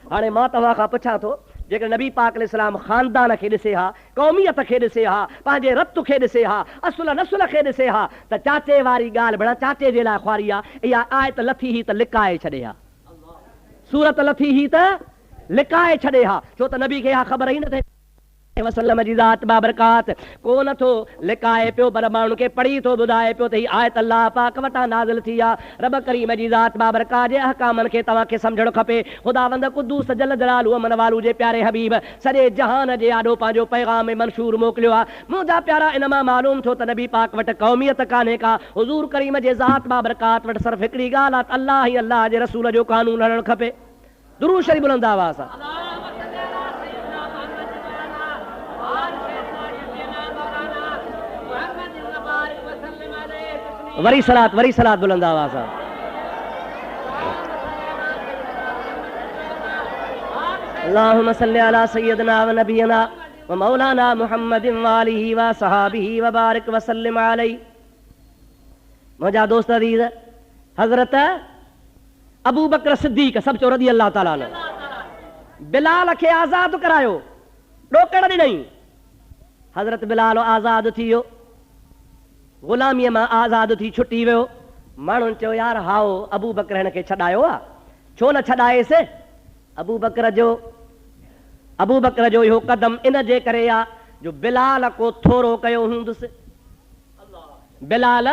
हाणे मां तव्हां खां पुछां थो, जेकर नबी पाक अलैहिस्सलाम ख़ानदान खे ॾिसे हा, क़ौमियत खे ॾिसे हा, पंहिंजे रत खे ॾिसे हा, असुल नसुल खे ॾिसे हा, त चाचे वारी ॻाल्हि भला चाचे जे लाइ ख्वारी आहे। इहा आयत लथी ही त लिकाए छॾे हा, सूरत लथी ही त लिकाए छॾे हा, छो त नबी खे इहा ख़बर ई न थिए। वसल्लम जी ज़ात बाबरकात को नथो लिकाए पियो पर माण्हुनि खे पढ़ी थो ॿुधाए पियो त ही आयत अल्लाह पाक वटां नाज़िल थी आहे। रब करीम जी ज़ात बाबरकात जे अहकामनि खे तव्हांखे सम्झणु खपे। ख़ुदावंद क़ुद्दूस जल जलालु अमन वालू जे प्यारे हबीब सॼे जहान जे आॾो पंहिंजो पैगाम मंशूर मोकिलियो आहे। मुंहिंजा प्यारा इन मां मालूम थियो त नबी पाक वटि क़ौमियत कान्हे का। हुज़ूर करीम जे ज़ात बाबरकात वटि सिर्फ़ु हिकिड़ी ॻाल्हि आहे त अल्लाह ई अल्लाह जे रसूल जो कानून हलणु खपे। दुरूद शरीफ़ बुलंद आवाज़ सां वरी सलात बुलंद आवाज़ सां। अल्लाहुम्मा सल्लि अला सय्यदना व नबियना व मौलाना मुहम्मदिन व आलिहि व सहाबिहि व बारिक व सल्लिम अलैहि। मुंहिंजा दोस्त अज़ीज़, हज़रत अबू बकर सिद्दीक़ सब चो रज़ी अल्लाह ताला अन्हु बिलाल खे आज़ाद करायो, ॾोकड़ ॾिनई। हज़रत बिलाल आज़ाद थी वियो, ग़ुलामीअ मां आज़ाद थी छुटी वियो। माण्हुनि चयो यार हाओ अबू बकर हिन खे छॾायो आहे, छो न छॾाएसि। अबू बकर जो इहो कदम इन जे करे आहे जो बिलाल को थोरो कयो हूंदुसि। बिलाल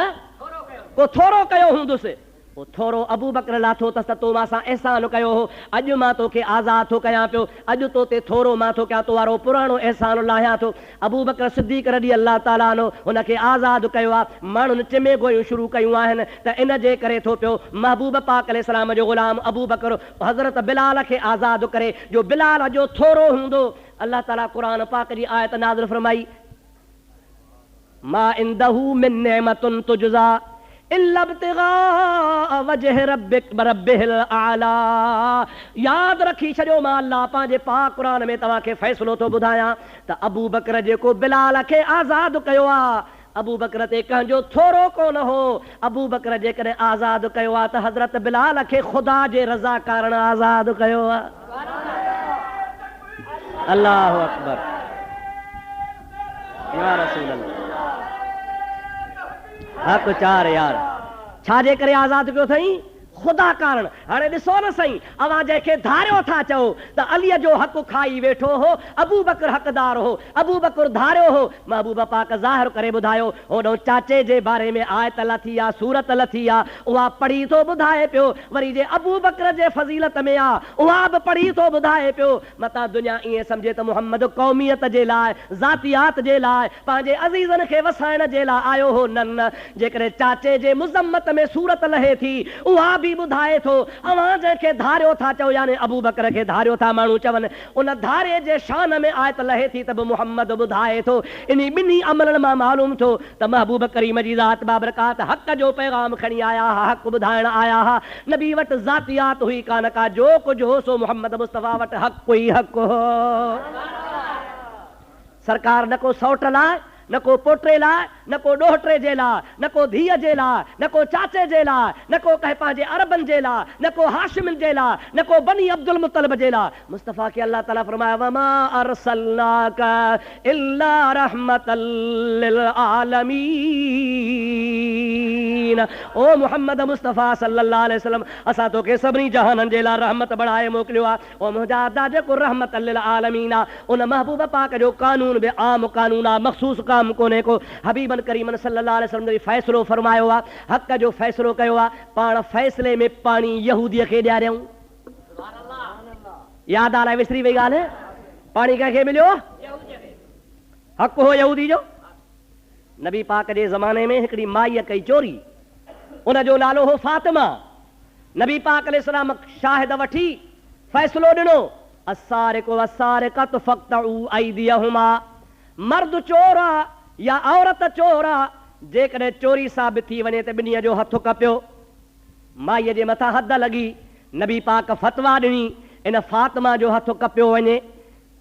को थोरो कयो हूंदुसि, वो थोरो अबू बकर लाथो त तो मां एहसान कयो हो, अॼु मां तोखे आज़ाद थो कयां पियो, अॼु तो ते थोरो मां थो कयां, तो वारो पुराणो एहसान लाहियां थो। अबू बकर सिद्दीक़ रज़ी अल्लाह ताला अन्हु हुनखे आज़ाद कयो आहे। माण्हुनि चिमे गोयूं शुरू कयूं आहिनि त इन जे करे थो पियो महबूब पाक अलैहिस्सलाम जो ग़ुलाम अबू बकर हज़रत बिलाल खे आज़ाद करे, जो बिलाल जो थोरो हूंदो। अल्लाह ताला क़ुरान पाक जी आयत नाज़िल फरमाई, मा इंदहू मिन निअमतुन तुजज़ा इल्ला इब्तिग़ाअ वजहि रब्बिहिल आला। याद रखी छॾियो, मां अल्लाह पंहिंजे पाक क़ुरान में तव्हांखे फ़ैसिलो थो ॿुधायां त अबू बकर जेको बिलाल खे आज़ाद कयो आहे, अबू बकर ते कंहिंजो थोरो कोन हो। अबू बकर जेकॾहिं आज़ाद कयो आहे त हज़रत बिलाल खे ख़ुदा जे रज़ा कारण आज़ाद कयो आहे। अल्लाहु अकबर या रसूल अल्लाह। हक़ चार यार, छाजे करे आज़ाद कयो अथई? ख़ुदा कारण। हाणे ॾिसो न साईं, अवां जंहिंखे धारियो था चओ त अलीअ जो हक़ खाई वेठो हो, अबू बकर हक़दार हो, अबू बकर धारियो हो। महबूब पाक ज़ाहिर करे ॿुधायो, होॾो चाचे जे बारे में आयत लथी आहे, सूरत लथी आहे, उहा पढ़ी थो ॿुधाए पियो। वरी जे अबू बकर जे फज़ीलत में आहे, उहा बि पढ़ी थो ॿुधाए पियो। मतां दुनिया ईअं सम्झे त मुहम्मद क़ौमियत जे लाइ, ज़ातियात जे लाइ, पंहिंजे अज़ीज़नि खे वसाइण जे लाइ आयो हो। न, जेकॾहिं चाचे जे मुज़म्मत में सूरत लहे थी, उहा बि ॿुधाए थो। अवां जंहिंखे धारियो था चओ, यानी अबू बकर खे धारियो था माण्हू चवनि, उन धारे जे शान में आयत लहे थी त बि मुहम्मद ॿुधाए थो। इन ॿिन्ही अमलनि मां मालूम थियो त महबूब करीम जी ज़ात बाबरकात हक़ जो पैगाम खणी आया हा, हक़ ॿुधाइण आया हा। नबी वटि ज़ातियात हुई कान का, जो कुझु हो सो मुहम्मद मुस्तफ़ा वटि हक़ ई हक़ हो। सरकार न को सौट लाइ, न को पोटे लाइ, न को ॾोहिटे जे लाइ, न को धीअ जे लाइ, न को चाचे जे लाइ, न को कंहिं पंहिंजे अरबनि जे लाइ, न को हाशिमिन जे लाइ, न को बनी अब्दुल मुत्तलिब जे लाइ। मुस्तफ़ा खे अल्लाह ताला फरमाया, वमा अरसलनाका इल्ला रहमतल लिल आलमीन। ओ मुहम्मद मुस्तफ़ा सल्लल्लाहु अलैहि वसल्लम, असां तोखे सभिनी जहाननि जे लाइ रहमत बणाए मोकिलियो आहे। ओ मुंहिंजा अदा जेको रहमतल लिल आलमीन आहे, उन महबूब पाक जो कानून बि आम कानून आहे, मख़सूस काम कोन्हे को। हबीबन करीमन सल्लल्लाहु अलैहि वसल्लम जो फ़ैसिलो फरमायो आहे, हक़ जो फ़ैसिलो कयो आहे। पाण फ़ैसिले में पाणी यहूदीअ खे ॾियारियऊं। यादि आहे विसरी वई ॻाल्हि, पाणी कंहिंखे मिलियो? हक़ हो यहूदी जो। नबी पाक जे ज़माने में हिकिड़ी माईअ कई चोरी, उन जो नालो हो फातिमा। नबी पाक अलैहिस्सलाम शाहिद वठी फ़ैसिलो ॾिनो, अस्सारिक़ु वस्सारिक़तु फ़क़्तऊ अयदियहुमा। मर्द चोर आहे या औरत चोर आहे, जेकॾहिं चोरी साबित थी वञे त ॿिन्हीअ जो हथु कपियो। माईअ जे मथां हद लॻी, नबी पाक फ़तवा ॾिनी, इन फातिमा जो हथु कपियो वञे।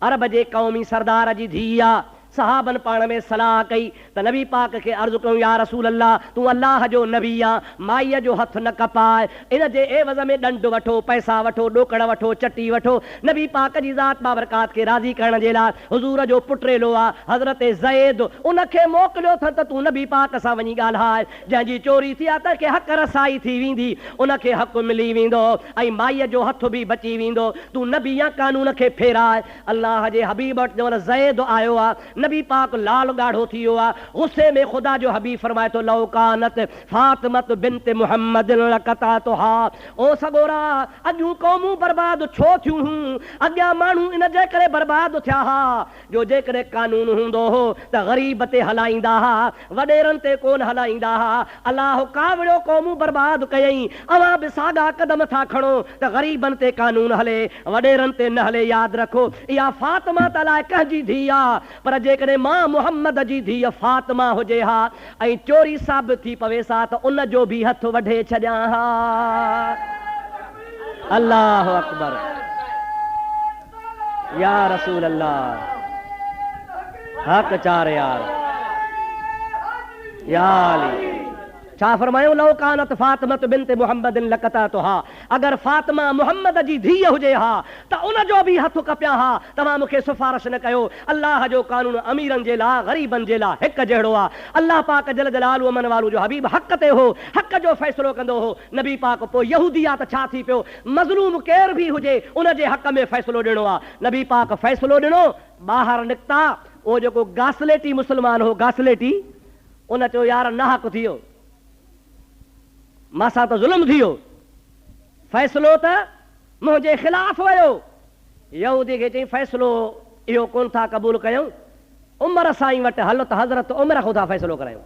अरब जे क़ौमी सरदार जी धीउ आहे, सहाबन पाण में सलाह कई त नबी पाक खे अर्ज़ु कयूं या रसूल अल्लाह तूं अल्लाह जो नबी आ, माईअ जो हथ न कपाए, इन जे एवज़ में ॾंड वठो, पैसा वठो, ॾोकड़ वठो, चटी वठो। नबी पाक जी ज़ात बाबरकात खे राज़ी करण जे लाइ हुज़ूर जो पुटेलो आहे हज़रत ज़ैद, उनखे मोकिलियो अथनि त तूं नबी पाक सां वञी ॻाल्हाए, जंहिंजी चोरी थी आहे त के हक़ रसाई थी वेंदी, उनखे हक़ मिली वेंदो ऐं माईअ जो हथ बि बची वेंदो। तूं नबी या कानून खे फेराए। अल्लाह जे हबीब वटि जंहिं ज़ैद आयो आहे, नबी पाक लाल ॻाढ़ो थी वियो आहे, गुस्से में ख़ुदा जो हबीब फरमाए थो लौ कानत फातिमत बिन्त मुहम्मद लक़तातुहा। ओ सगोरा अॼु क़ौमूं बर्बाद छो थियूं हूं, अॻियां माण्हू इन जे करे बर्बाद थिया हा जो जेकॾहिं कानून हूंदो हो त ग़रीब ते हलाईंदा हा, वॾेरनि ते कोन हलाईंदा हा। अलाह कावड़ियो क़ौमूं बर्बाद कयईं, अवां बि साॻा क़दम था खणो त ग़रीबनि ते कानून हले, वॾेरनि ते न हले। यादि रखो इहा फातिमा त अलाए कंहिंजी धीउ आहे, पर जेकॾहिं मां मुहम्मद जी धीउ फातिमा हुजे हा ऐं चोरी साबित थी पवे सा त उन जो बि हथ वढे छॾियां हा। अल्लाह अकबर या रसूल अल्लाह, हक़ चार यार या अली। छा फरमायो लौ कानत फातिमत बिन्त मुहम्मद लक़तातुहा, अगर फातिमा मुहम्मद जी धीउ हुजे हा त उन जो बि हथ कपिया हा। तव्हां मूंखे सिफारिश न कयो, अल्लाह जो कानून अमीरनि जे लाइ ग़रीबनि जे लाइ हिकु जहिड़ो आहे। अल्लाह पाक जल जलालु अमन वालू जो हबीब हक़ ते हो, हक़ जो फ़ैसिलो कंदो हो। नबी पाक पोइ यहूदी आहे त छा थी पियो, मज़लूम केर बि हुजे उन जे हक़ में फ़ैसिलो ॾियणो आहे। नबी पाक फ़ैसिलो ॾिनो, ॿाहिरि निकिता, उहो जेको गासलेटी मुस्लमान हो, गासलेटी, उन चयो यार नाहक थी वियो, मासां त ज़ुल्म थी वियो, फ़ैसिलो त मुंहिंजे ख़िलाफ़ वियो। यहूदी खे चई फ़ैसिलो इहो कोन था क़बूल कयूं, उमर साईं वटि हलो त हज़रत उमर खां था फ़ैसिलो करायूं।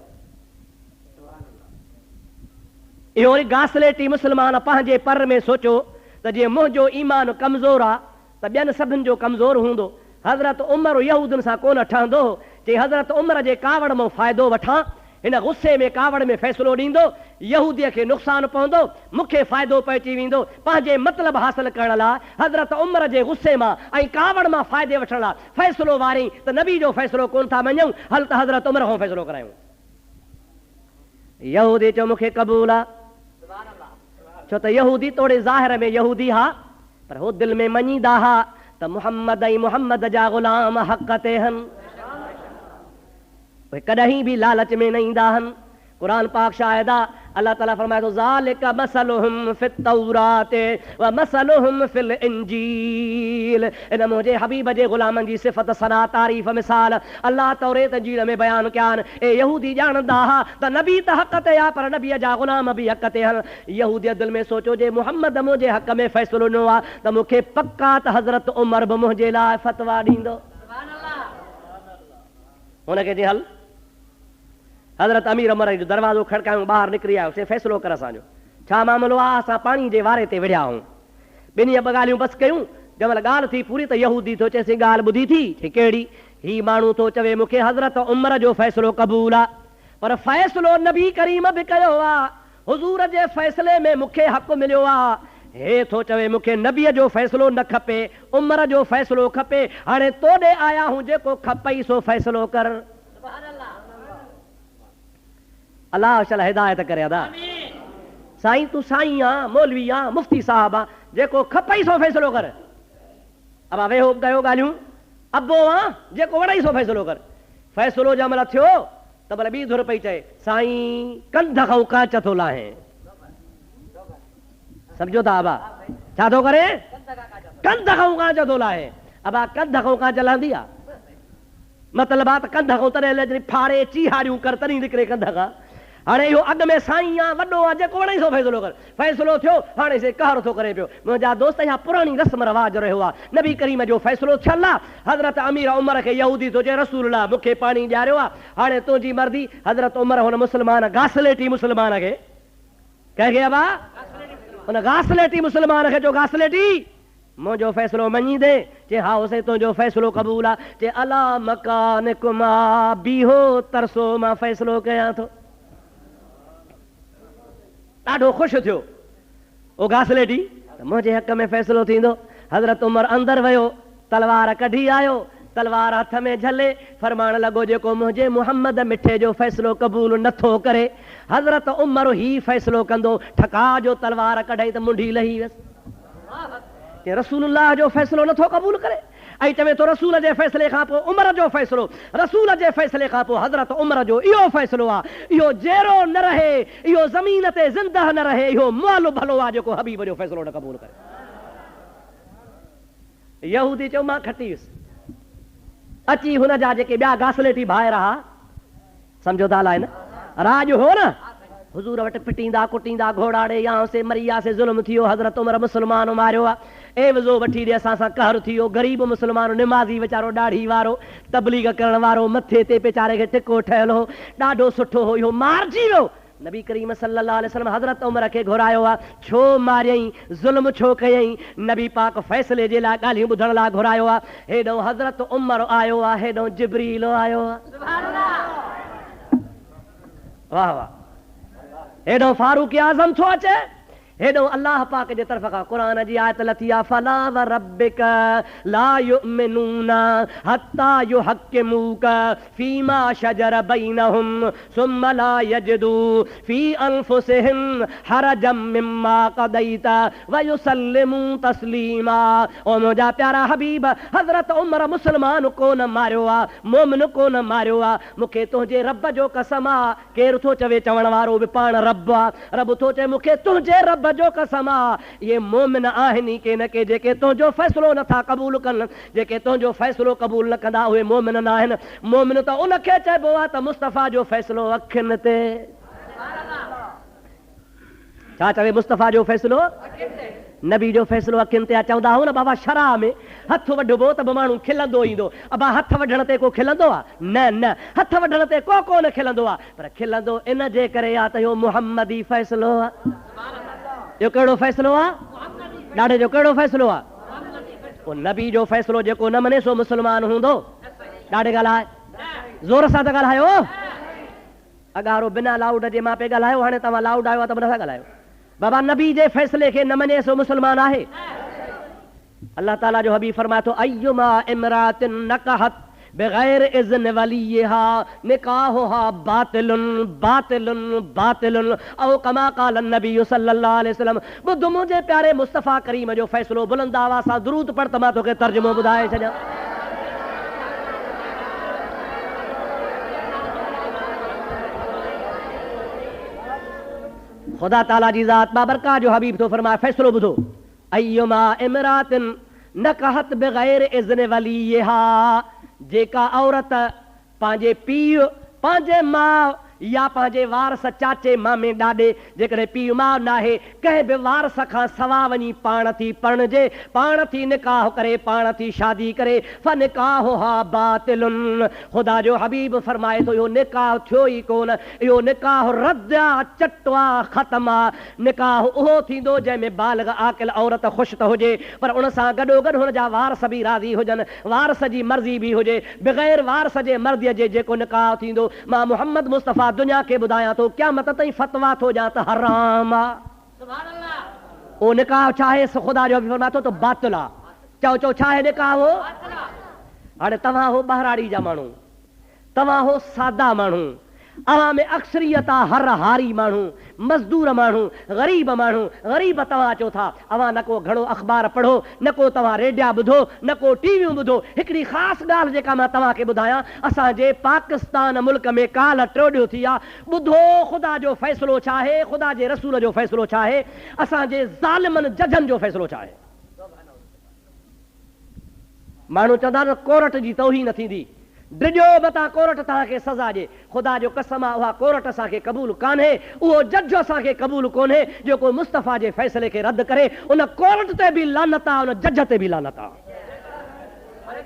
इहो वरी गासलेटी मुस्लमान पंहिंजे पर में सोचियो त जीअं मुंहिंजो ईमान कमज़ोर आहे त ॿियनि सभिनि जो कमज़ोर हूंदो। हज़रत उमर यहूदनि सां कोन ठहंदो, चई हज़रत उमर जे कावड़ मां फ़ाइदो वठां, हिन गुस्से में कावड़ में फ़ैसिलो ॾींदो, यहूदीअ खे नुक़सानु पवंदो, मूंखे फ़ाइदो पइजी वेंदो। पंहिंजे मतिलबु हासिल करण लाइ हज़रत उमर जे गुस्से मां ऐं कावड़ मां फ़ाइदे वठण लाइ फ़ैसिलो वारी त नबी जो फ़ैसिलो कोन था मञूं, हल त हज़रत उमर खां फ़ैसिलो करायूं। यहूदी चयो मूंखे क़बूल आहे, छो त यहूदी तोड़े ज़ाहिर में यहूदी हा, पर हो दिलि में मञींदा हा त मुहम्मद ऐं मुहम्मद जा ग़ुलाम हक़ ते आहिनि, उहे कॾहिं बि लालच में न ईंदा आहिनि। क़ुरान पाक शाहिद आहे, अल्लाह ताला फरमाए थो ज़ालिका मसलुहुम फित तौरात व मसलुहुम फिल इंजील। इन मुंहिंजे हबीब जे ग़ुलामनि जी सिफ़त सना तारीफ़ मिसाल अल्लाह तौरेत इंजील में बयानु कया आहिनि। ए यहूदी ॼाणंदा हा त नबी त हक़ ते आहे, पर नबीअ जा ग़ुलाम बि हक़ ते आहिनि। यहूदी दिलि में सोचो जे मुहम्मद मुंहिंजे हक़ में फ़ैसिलो ॾिनो आहे त मूंखे पक्का त हज़रत उमर बि मुंहिंजे लाइ फ़तवा ॾींदो। हुनखे चई हल, हज़रत अमीर उमर जो दरवाज़ो खड़कायूं, ॿाहिरि निकिरी आयो, से फ़ैसिलो कर असांजो छा मामिलो आहे। असां पाणी जे वारे ते विढ़िया आहियूं, ॿिन्ही ॿ ॻाल्हियूं बसि कयूं। जंहिं महिल ॻाल्हि थी पूरी त यहूदी थो चएसि ॻाल्हि ॿुधी थी, चई कहिड़ी? ही माण्हू थो चवे मूंखे हज़रत उमर जो फ़ैसिलो क़बूल आहे, पर फ़ैसिलो नबी करीम बि कयो आहे, हुज़ूर जे फ़ैसिले में मूंखे हक़ मिलियो आहे। हे थो चवे मूंखे नबीअ जो फ़ैसिलो न खपे, उमर जो फ़ैसिलो खपे। हाणे तोॾे आया हूं, जेको खपई सो फ़ैसिलो कर। अल्लाह शल हिदायत करे अदा। साईं तूं साईं आ, मौलवी आ, मुफ्ती साहब आ, जेको खपई सो फ़ैसिलो कर। अब वेहो कयो ॻाल्हियूं, अबो आ जेको वड़ई सो फ़ैसिलो कर। फ़ैसिलो जंहिं महिल थियो त भले ॿी धुर पई चए साईं कंध खां कांच थो लाहे। सम्झो था अबा छा थो करे? कंध खां कांच थो लाहे। अबा कंध खां कांच लहंदी आहे, मतिलबु आहे त कंध खां तॾहिं फाड़े चीहारियूं कर तॾहिं निकिरे कंध खां। हाणे इहो अॻ में साईं आहे, वॾो आहे, जेको वणे सो फ़ैसिलो कर। फ़ैसिलो थियो, हाणे से कहर थो करे पियो। मुंहिंजा दोस्त, इहा पुराणी रस्म रवाज रहियो आहे। नबी करीम जो फ़ैसिलो थियल आहे। हज़रत अमीर उमर खे यहूदी थो चए रसूलुल्लाह मूंखे पाणी ॾियारियो आहे, हाणे तुंहिंजी मर्ज़ी। हज़रत उमर हुन मुस्लमान गासलेटी मुस्लमान खे कंहिंखे अबा हुन गासलेटी मुस्लमान खे जो गासलेटी मुंहिंजो फ़ैसिलो मञी दे। चए हा हुसे तुंहिंजो फ़ैसिलो क़बूल आहे। चए अला मकान कुमा बीहो तरसो मां फ़ैसिलो कयां थो। ॾाढो ख़ुशि थियो ओ गासलेटी त मुंहिंजे हक़ में फ़ैसिलो थींदो। हज़रत उमर अंदरि वियो, तलवार कढी आयो, तलवार हथ में झले फरमाण लॻो जेको मुंहिंजे मुहम्मद मिठे जो फ़ैसिलो क़बूल नथो करे हज़रत उमर ही फ़ैसिलो कंदो ठका जो तलवार कढई त मुंडी लही वियसि रसूलुल्लाह जो फ़ैसिलो नथो क़बूल करे ऐं चवे थो रसूल जे फ़ैसिले खां पोइ उमर जो फ़ैसिलो रसूल जे फ़ैसिले खां पोइ हज़रत उमर जो इहो फ़ैसिलो आहे इहो जहिड़ो न रहे इहो ज़मीन ते ज़िंदह न रहे इहो मुअल भलो आहे जेको हबीब जो फ़ैसिलो न क़बूल करे यहूदी चयो मां खटी वियुसि अची हुन जा जेके ॿिया घासलेटी भाइर हा सम्झो था अलाए न राज हो न हुज़ूर वटि पिटींदा कुटींदा घोड़ाड़े या से मरिया से ज़ुल्म थियो हज़रत उमर मुस्लमान मारियो आहे ए वज़ो वठी ॾे असां सां कहर थियो ग़रीब मुस्लमान निमाज़ी वीचारो ॾाढ़ी वारो तबलीग करण वारो मथे ते वेचारे खे टिको ठहियल हो ॾाढो सुठो हो इहो मारिजी वियो नबी करीम सल्लल्लाहु अलैहि वसल्लम हज़रत उमर खे घुरायो आहे छो मारियईं ज़ुल्म छो कयईं नबी पाक फ़ैसिले जे लाइ ॻाल्हियूं ॿुधण लाइ घुरायो आहे हेॾो हज़रत उमर आयो आहे हेॾो जिब्रील आयो आहे वाह वाह हेॾो फारूक आज़म थो अचे हेॾो अल्लाह पाक जे तरफ़ खां क़ुरान जी आयत लथी आहे फला व रब्बिक ला युमिनून हत्ता युहक्किमूक फीमा शजर बैनहुम सुम्मा ला यजिदू फी अनफुसिहिम हरजम मिम्मा क़दैत व युसल्लिमू तस्लीमा ओ मुंहिंजा प्यारा हबीब हज़रत उमर मुस्लमान कोन मारियो आहे मोमिन कोन मारियो आहे मूंखे तुंहिंजे रब जो कसम आहे केरु थो चवे चवण वारो बि पाण रब आहे रब थो चए मूंखे तुंहिंजे रब जो कसम आहे ये मोमिन आहिनि के न के जेके तुंहिंजो फ़ैसिलो नथा क़बूल कनि जेके तुंहिंजो फ़ैसिलो क़बूल न कंदा उहे मोमिन न आहिनि मोमिन त उनखे चइबो आहे त मुस्तफ़ा जो फ़ैसिलो अखियुनि ते छा चवे मुस्तफ़ा जो फ़ैसिलो नबी जो फ़ैसिलो अखियुनि ते चवंदा हो न बाबा शराह में हथ वढिबो त बि माण्हू खिलंदो ईंदो अबा हथ वढण ते को खिलंदो आहे न न हथ वढण ते को कोन खिलंदो आहे पर खिलंदो इन जे करे आहे त इहो मुहम्मदी फ़ैसिलो आहे इहो कहिड़ो फ़ैसिलो आहे ॾाढे जो कहिड़ो फ़ैसिलो आहे पोइ नबी जो फ़ैसिलो जेको न मञे सो मुस्लमान हूंदो ॾाढे ॻाल्हाए ज़ोर सां त ॻाल्हायो अॻारो बिना लाउड जे मां पे ॻाल्हायो हाणे तव्हां लाउड आयो आहे त नथा ॻाल्हायो बाबा नबी जे फ़ैसिले खे न मञे सो मुस्लमान आहे अल्लाह ताला जो हबीब फरमाए थो अय्युमा इमरातिन नकहत बग़ैर इज़्न वलीहा निकाहुहा बातिलुन बातिलुन बातिलुन औ कमा क़ाल नबी सल्लल्लाहु अलैहि वसल्लम ॿुध मुंहिंजे प्यारे मुस्तफ़ा करीम जो फ़ैसिलो बुलंद आवाज़ सां दुरूद पढ़ त मां तोखे तर्जुमो ॿुधाए छॾियां खुदा ताला जी ज़ात बाबरका जो हबीब तो फरमाए फ़ैसिलो ॿुधो अय्युमा इमरातिन नकहत बग़ैर इज़्न वलीहा जेका औरत पंहिंजे पीउ पंहिंजे माउ या पंहिंजे वारस चाचे मामे ॾाॾे जेकॾहिं पीउ माउ न आहे कंहिं बि वारस खां सवा वञी पाण थी परिणिजे पाण थी निकाह करे पाण थी शादी करे फनिकाहुहा बातिलुन ख़ुदा जो हबीब फरमाए थो इहो निकाह थियो ई कोन इहो निकाह रद्द आहे चटो आहे ख़तमु आहे निकाह उहो थींदो जंहिंमें बालिग़ आकिल औरत ख़ुशि त हुजे पर उन सां गॾोगॾु हुन जा वारस बि राज़ी हुजनि वारस जी मर्ज़ी बि हुजे बग़ैर वारस जे मर्ज़ीअ जे जेको निकाह थींदो मां मुहम्मद मुस्तफ़ा दुनिया खे ॿुधायां थो क़यामत ताईं फतवा थो ॾियां त हराम आहे ओ निकाह छा आहे ख़ुदा जो बि फरमाए थो त बातिल आहे चओ चओ छा आहे निकाह हो हाणे तव्हां हो ॿाहिराड़ी जा माण्हू तव्हां हो सादा माण्हू अवां में अक्सरियत आहे हर हारी माण्हू मज़दूर माण्हू ग़रीब तव्हां अचो था अवां न को घणो अख़बार पढ़ो न को तव्हां रेडिया ॿुधो न को टीवियूं ॿुधो हिकिड़ी ख़ासि ॻाल्हि जेका मां तव्हांखे ॿुधायां असांजे पाकिस्तान मुल्क में काल्ह टियों थी आहे ॿुधो ख़ुदा जो फ़ैसिलो छा आहे ख़ुदा जे रसूल जो फ़ैसिलो छा आहे असांजे ज़ालिमनि जजनि जो फ़ैसिलो छा आहे माण्हू चवंदा न कोर्ट जी तौहीन थींदी ड्रिजो मता कोर्ट तव्हांखे सज़ा ॾे ख़ुदा जो कसम आहे उहा कोर्ट असांखे क़बूल कान्हे उहो जज असांखे क़बूल कोन्हे जेको मुस्तफ़ा जे फ़ैसिले खे रद्द करे उन कोर्ट ते बि लानत आहे उन जज ते बि लानत आहे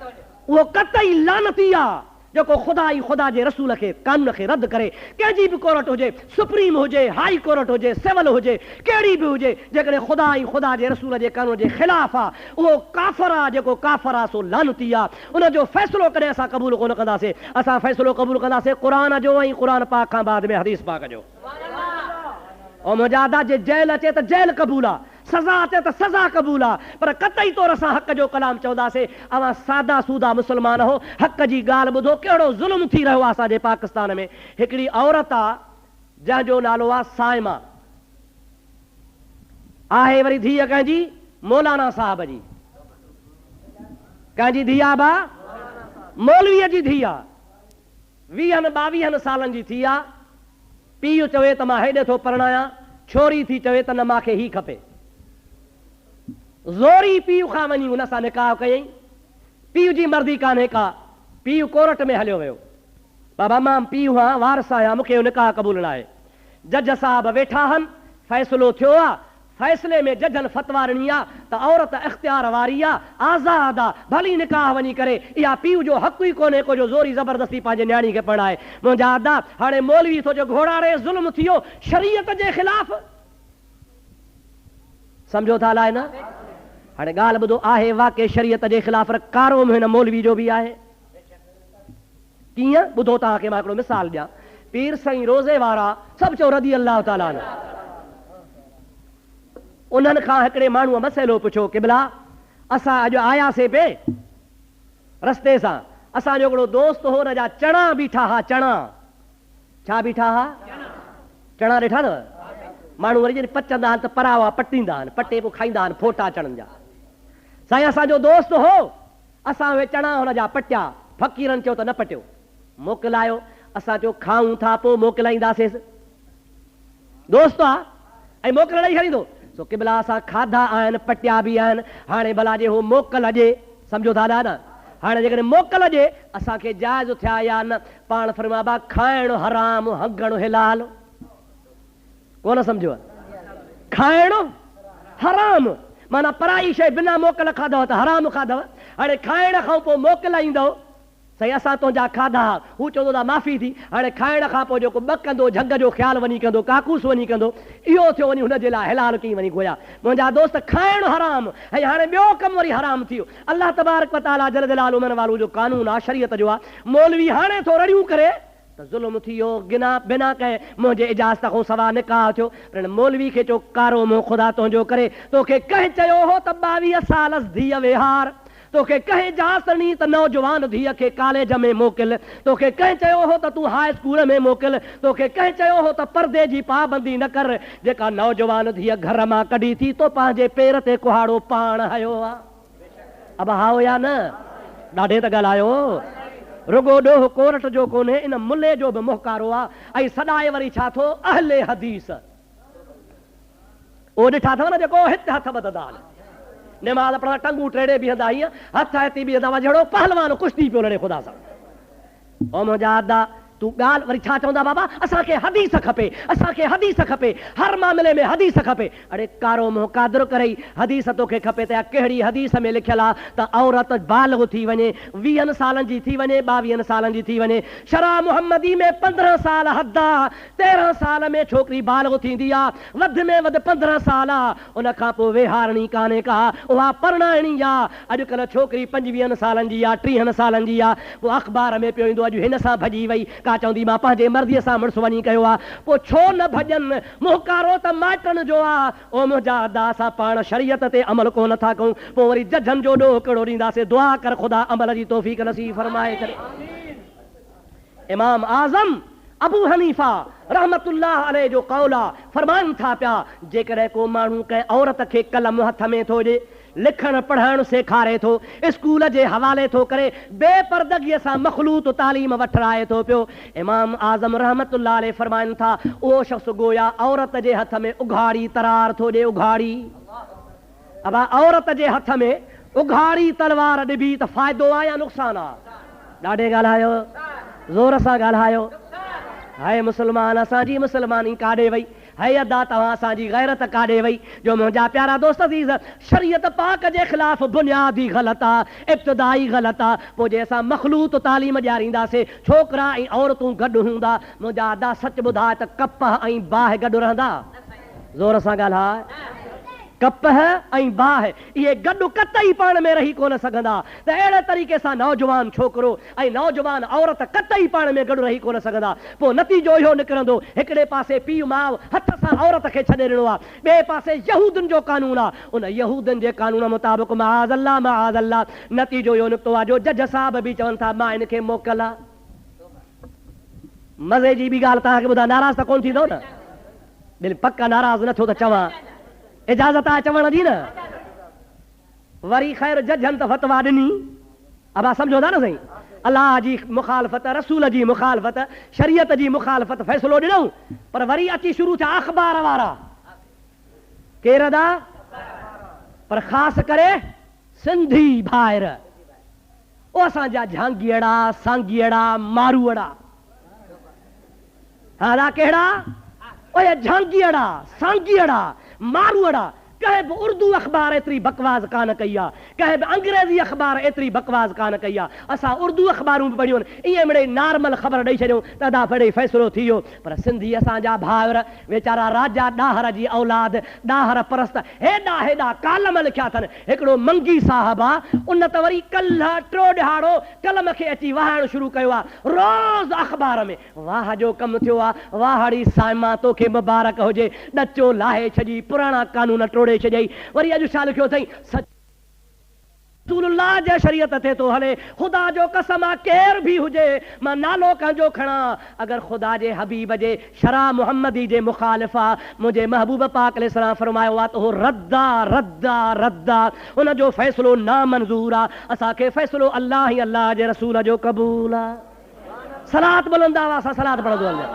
उहो कतई लानती आहे जेको ख़ुदा जे रसूल खे कानून खे रद्द करे कंहिंजी बि कोर्ट हुजे सुप्रीम हुजे हाई कोर्ट हुजे सिविल हुजे कहिड़ी बि हुजे जेकॾहिं ख़ुदा जे रसूल जे कानून जे ख़िलाफ़ आहे उहो काफ़र आहे जेको काफ़र आहे सो लानती आहे उनजो फ़ैसिलो कॾहिं असां क़बूल कोन कंदासीं असां फ़ैसिलो क़बूल कंदासीं क़ुर जो ऐं क़ुर पाक खां बाद में हदीस पाक जो ऐं मुंहिंजा अदा जे जेल अचे त जेल क़बूल आहे सज़ा अचे त सज़ा क़बूल आहे, पर क़तई तौर सां हक़ जो कलाम चवंदासीं। अवां सादा सूदा मुस्लमान हो, हक़ जी ॻाल्हि ॿुधो कहिड़ो ज़ुल्म थी रहियो आहे असांजे पाकिस्तान में। हिकिड़ी औरत आहे जंहिंजो नालो आहे साइमा, आहे वरी धीअ कंहिंजी मौलाना साहब जी, कंहिंजी धीअ आहे बा मौलवीअ जी धीअ आहे, 20-22 सालनि जी थी आहे। पीउ चवे त मां हेॾे थो परणायां, छोरी थी चवे त न मूंखे ही खपे। ज़ोरी पीउ खां वञी हुन सां निकाह कयईं, पीउ जी मर्ज़ी कान्हे का, पीउ कोर्ट में हलियो वियो, बाबा मां पीउ आहियां, वारस आहियां, मूंखे इहो निकाह क़बूल न आहे। जज साहब वेठा आहिनि, फ़ैसिलो थियो आहे, फ़ैसिले में जजनि फतवा ॾिनी आहे त औरत इख़्तियार वारी आहे, आज़ाद आहे, भली निकाह वञी करे, इहा पीउ जो हक़ ई कोन्हे को जो ज़ोरी ज़बरदस्ती पंहिंजे न्याणी खे पढ़ाए। मुंहिंजा अदा हाणे मौलवी थो जो घोड़ारे ज़ुल्म थियो शरीयत जे ख़िलाफ़, सम्झो था अलाए न। हाणे ॻाल्हि ॿुधो, आहे वाक़ई शरीयत जे ख़िलाफ़, कारो हिन मौलवी जो बि आहे। कीअं ॿुधो तव्हांखे मां हिकिड़ो मिसाल ॾियां। पीर साईं रोज़े वारा सभु चओ रज़ी अल्लाह ताला अन्हु, उन्हनि खां हिकिड़े माण्हूअ मसइलो पुछियो, क़िबला असां अॼु आयासीं पे रस्ते सां, असांजो हिकिड़ो दोस्त हो, हुन जा चणा बीठा हा, चणा छा बीठा हा, चणा ॾिठा न, माण्हू वरी जॾहिं पचंदा आहिनि त परावा पटींदा आहिनि, पटे पोइ खाईंदा आहिनि फोटा चणनि जा। साईं असांजो दोस्त हो, असां उहे चणा हुन जा पटिया, फ़क़ीरनि चयो त न पटियो, मोकिलायो। असां चयो खाऊं था पोइ मोकिलाईंदासीं, दोस्त आहे ऐं मोकिलण ई छॾींदो। सो क़िबला असां खाधा आहिनि, पटिया बि आहिनि, हाणे भला जे हो मोकल अॼे, सम्झो था न, हाणे जेकॾहिं मोकल अॼे असांखे जाइज़ थिया या न। पाण फरमाबा खाइणु हराम, हगणु हिलाल, कोन सम्झो, खाइणु हराम माना पराई शइ बिना मोकल खाधव त हराम खाधव। हाणे खाइण खां पोइ मोकिलाईंदव, साईं असां तुंहिंजा खाधा, हू चवंदो त माफ़ी थी। हाणे खाइण खां पोइ जेको ॿ कंदो, झंग जो ख़्यालु वञी कंदो, काकूस वञी कंदो, इहो थियो वञी हुनजे लाइ हिलाल कई वञी गोया। मुंहिंजा दोस्त खाइणु हराम, ऐं हाणे ॿियो कमु वरी हराम थी वियो। अलाह तबारक व तआला जल जलालहू उन्हनि वारो जो कानून आहे, शरीयत जो आहे, मौलवी हाणे थो रड़ियूं करे त ज़ुल्म थी वियो, गिना बिना कंहिं मुंहिंजे इजाज़त खां सवा निकाह थियो। पर मौलवी खे चयो कारो मुंहुं ख़ुदा तुंहिंजो करे, तोखे कंहिं चयो हो त 22 साल धीअ वेहार, तोखे कंहिं जासणी त नौजवान धीअ खे कॉलेज में मोकिल, तोखे कंहिं चयो हो त तूं हाई स्कूल में मोकिल, तोखे कंहिं चयो हो त पर्दे जी पाबंदी न कर। जेका नौजवान धीअ घर मां कढी थी तो पंहिंजे पेर ते कुहाड़ो पाण हयो आहे। अब हाओ या न, ॾाढे त ॻाल्हायो, रुगो ॾोह कोर्ट जो कोन्हे, इन मुले जो बि मुहकारो आहे। ऐं सदाए वरी छा थो, अहले हदीस, उहो ॾिठा अथव न जेको हिते हथ ॿधंदा आहिनि, निमाज़ पढ़ण टंगू टेड़े बीहंदा, हीअं हथ हिते बीहंदा, जहिड़ो पहलवान कुश्ती पियो लड़े ख़ुदा सां। ओ मुंहिंजा अदा तूं ॻाल्हि वरी छा चवंदा, बाबा असांखे हदीस खपे, असांखे हदीस खपे, हर मामले में हदीस खपे। अड़े कारो मुंहुं कादर करई, हदीस तोखे खपे त कहिड़ी हदीस में लिखियलु आहे त औरत बालिग़ थी वञे, 20 सालनि जी थी वञे, 22 सालनि जी थी वञे। शरा मुहम्मदी में 15 साल हद आहे, 13 साल में छोकिरी बालिग़ थींदी आहे, वधि में वधि 15 साल आहे, उन खां पोइ वेहारणी कान्हे का, उहा परणाइणी आहे। अॼुकल्ह छोकिरी 25 सालनि जी आहे, 30 सालनि जी आहे, पोइ अख़बार में पियो ईंदो अॼु हिन सां भॼी वई, का चवंदी मां पंहिंजे मर्ज़ीअ सां मुड़ुसु वञी कयो आहे। पोइ छो न भॼनि, मुहकारो त माइटनि जो आहे। ओ मुंहिंजा अदा असां पाण शरीयत ते अमल कोन था कयूं, पोइ वरी जजनि जो ॾोह कहिड़ो ॾींदासीं। दुआ कर ख़ुदा अमल जी तौफ़ीक़ नसीब फरमाए करे। इमाम आज़म अबू हनीफ़ा रहमतुल्लाह अलैह जो कौल आहे, फरमाइनि था पिया, जेकॾहिं को माण्हू कंहिं औरत खे कलम हथ में थो ॾे, लिखण पढ़ण सेखारे थो, स्कूल जे हवाले थो करे, बेपर्दगीअ सां मखलूत तालीम वठराए थो पियो, इमाम आज़म रहमतुल्लाह अलैह फरमाइनि था, उहो शख़्स गोया औरत जे हथ में उघाड़ी तरार थो ॾे। उघाड़ी, अब औरत जे हथ में उघाड़ी तलवार ॾिबी त फ़ाइदो आहे या नुक़सानु आहे? ॾाढे ॻाल्हायो, ज़ोर सां ॻाल्हायो। हाय मुस्लमान, असांजी मुस्लमानी काॾे वई? है अदा तव्हां असांजी गैरत काॾे वई? जो मुंहिंजा प्यारा दोस्त अज़ीज़, शरीयत पाक जे ख़िलाफ़ बुनियादी ग़लति आहे, इब्तिदाई ग़लति आहे। पोइ जे असां मखलूत तालीम ॾियारींदासीं, छोकिरा ऐं औरतूं गॾु हूंदा, मुंहिंजा अदा सच ॿुधाए त कप ऐं बाहि गॾु रहंदा? ज़ोर सां ॻाल्हाए। कपह ऐं बाह इहे गॾु कतई पाण में रही कोन सघंदा। त अहिड़े तरीक़े सां नौजवान छोकिरो ऐं नौजवान औरत कतई पाण में गॾु रही कोन सघंदा। पोइ नतीजो इहो निकिरंदो, हिकिड़े पासे पीउ माउ हथ सां औरत खे छॾे ॾिनो आहे, ॿिए पासे यहूदनि जो कानून आहे, उन यहूदनि जे कानून मुताबिक़ माअज़ल्लाह नतीजो इहो निकितो आहे जो जज साहब बि चवनि था मां हिन खे मोकल आहे। मज़े जी बि ॻाल्हि तव्हांखे ॿुधां, नाराज़ त कोन थींदो न? दिलि पक नाराज़ नथो त चवां, इजाज़त आहे चवण जी न? वरी ख़ैर जजनि त फतवा ॾिनी, अब सम्झो था न साईं, अलाह जी मुखालफ़त, रसूल जी मुखालफ़त, शरीयत जी मुखालफ़त, फ़ैसिलो ॾिनऊं, पर वरी अची शुरू थिया अख़बार वारा। केर दा? पर ख़ासि करे सिंधी भाइर, ओ असांजा झांगीअड़ा, सांगीअड़ा, मारूअड़ा। हा कहिड़ा? ओए झांगीअड़ा, सांगीअड़ा, मारूअड़ा। कंहिं बि उर्दू अख़बार एतिरी बकवास कान कई आहे, कंहिं बि अंग्रेज़ी अख़बार एतिरी बकवास कान कई आहे। असां उर्दू अख़बारूं बि पढ़ियूं आहिनि, ईअं मिड़े नॉर्मल ख़बर ॾेई छॾियूं त अदा पढ़े फ़ैसिलो थी वियो। पर सिंधी असांजा भाउर वीचारा राजा ॾाहर जी औलाद, ॾाहर परस्त, हेॾा हेॾा कालम लिखिया अथनि। हिकिड़ो मंगी साहिबु आहे, उन त वरी कल्ह टियों ॾिहाड़ो कलम खे अची वहाइणु शुरू कयो आहे रोज़ अख़बार में। वाह जो कमु थियो आहे, वाहड़ी साइमा तोखे मुबारक हुजे, ॾचो लाहे छॾी, पुराणा कानून टोड़े छॾियई। वरी अॼु छा लिखियो अथई, रसूलुल्लाह जे शरीयत ते थो हले, ख़ुदा जो कसम आहे केर बि हुजे, मां नालो कंहिंजो खणा, अगरि ख़ुदा जे हबीब जे शरा मुहम्मदी जे मुखालिफ़ आहे, मुंहिंजे महबूब पाक अलैहिस्सलाम फरमायो आहे त उहो रद्दा रद्दा रद्दा, उनजो फ़ैसिलो नामंज़ूर आहे। असांखे फ़ैसिलो अल्लाह ई अल्लाह जे रसूल जो क़बूल आहे। सलात बुलंद आवाज़ सां सलात पढ़ंदो हलंदो।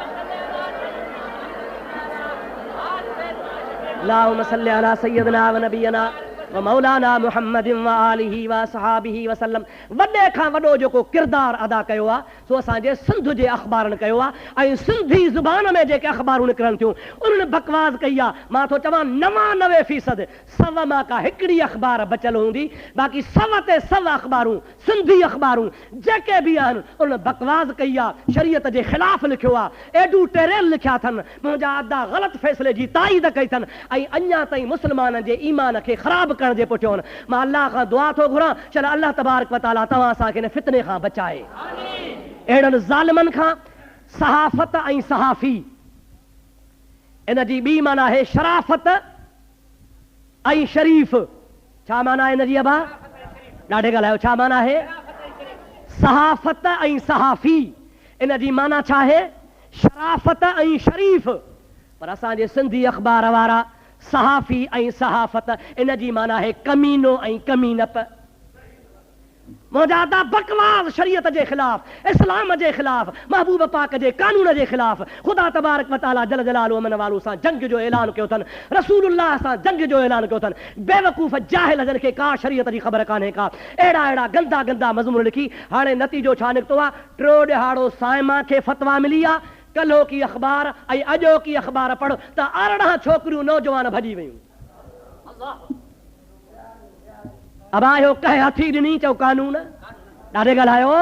अल्लाहुम्मा सल्लि अला सय्यदिना व नबियना व मौलाना मुहम्मदिन व आलिहि व असहाबिहि वसल्लम। वॾे खां वॾो जेको किरदारु अदा कयो आहे सो असांजे सिंध जे अख़बारनि कयो आहे, ऐं सिंधी ज़ुबान में जेके अख़बारूं निकिरनि थियूं उन्हनि बकवास कई आहे। मां थो चवां 99% सव मां का हिकिड़ी अख़बार बचियल हूंदी, बाक़ी 100 अख़बारूं सिंधी अख़बारूं जेके बि आहिनि उन्हनि बकवास कई आहे, शरीयत जे ख़िलाफ़ लिखियो आहे, एडूटेरियल लिखिया अथनि, मुंहिंजा अदा ग़लति फ़ैसिले जी ताईद कई अथनि, ऐं अञा ताईं मुस्लमाननि जे ईमान खे ख़राब करण जे पुठियां आहिनि। मां अलाह खां दुआ थो घुरां, चल अलाह तबारक व तआला तव्हां असांखे हिन फितने खां बचाए, अहिड़नि ज़ालिमनि खां। सहाफ़त ऐं सहाफ़ी, इन जी ॿी माना आहे शराफ़त ऐं शरीफ़। छा माना आहे इन जी? अबा ॾाढे ॻाल्हायो, छा माना आहे? सहाफ़त ऐं सहाफ़ी, इन जी माना छा आहे? शराफ़त ऐं शरीफ़। पर असांजे सिंधी अख़बार वारा सहाफ़ी ऐं सहाफ़त, इन जी माना आहे कमीनो ऐं कमीनत। मुजादा बकवास शरीयत जे ख़िलाफ़, इस्लाम जे ख़िलाफ़, महबूब पाक जे कानून जे ख़िलाफ़। ख़ुदा तबारक व तआला जल जलालहु मन वालो सां जंग जो ऐलान कयो अथनि, रसूलुल्लाह सां जंग जो ऐलान कयो अथनि। बेवकूफ़ जाहिल जन खे का शरीयत जी ख़बर कान्हे का, अहिड़ा अहिड़ा गंदा गंदा मज़मून लिखी। हाणे नतीजो छा निकितो आहे? टियों ॾिहाड़ो साइमा खे फतवा मिली आहे, कल्हो की अख़बार ऐं अॼो की अख़बार पढ़ त 18 छोकिरियूं नौजवान भॼी वियूं। अबा इहो कंहिं हथी ॾिनी? चओ कानून। ॾाढे ॻाल्हायो,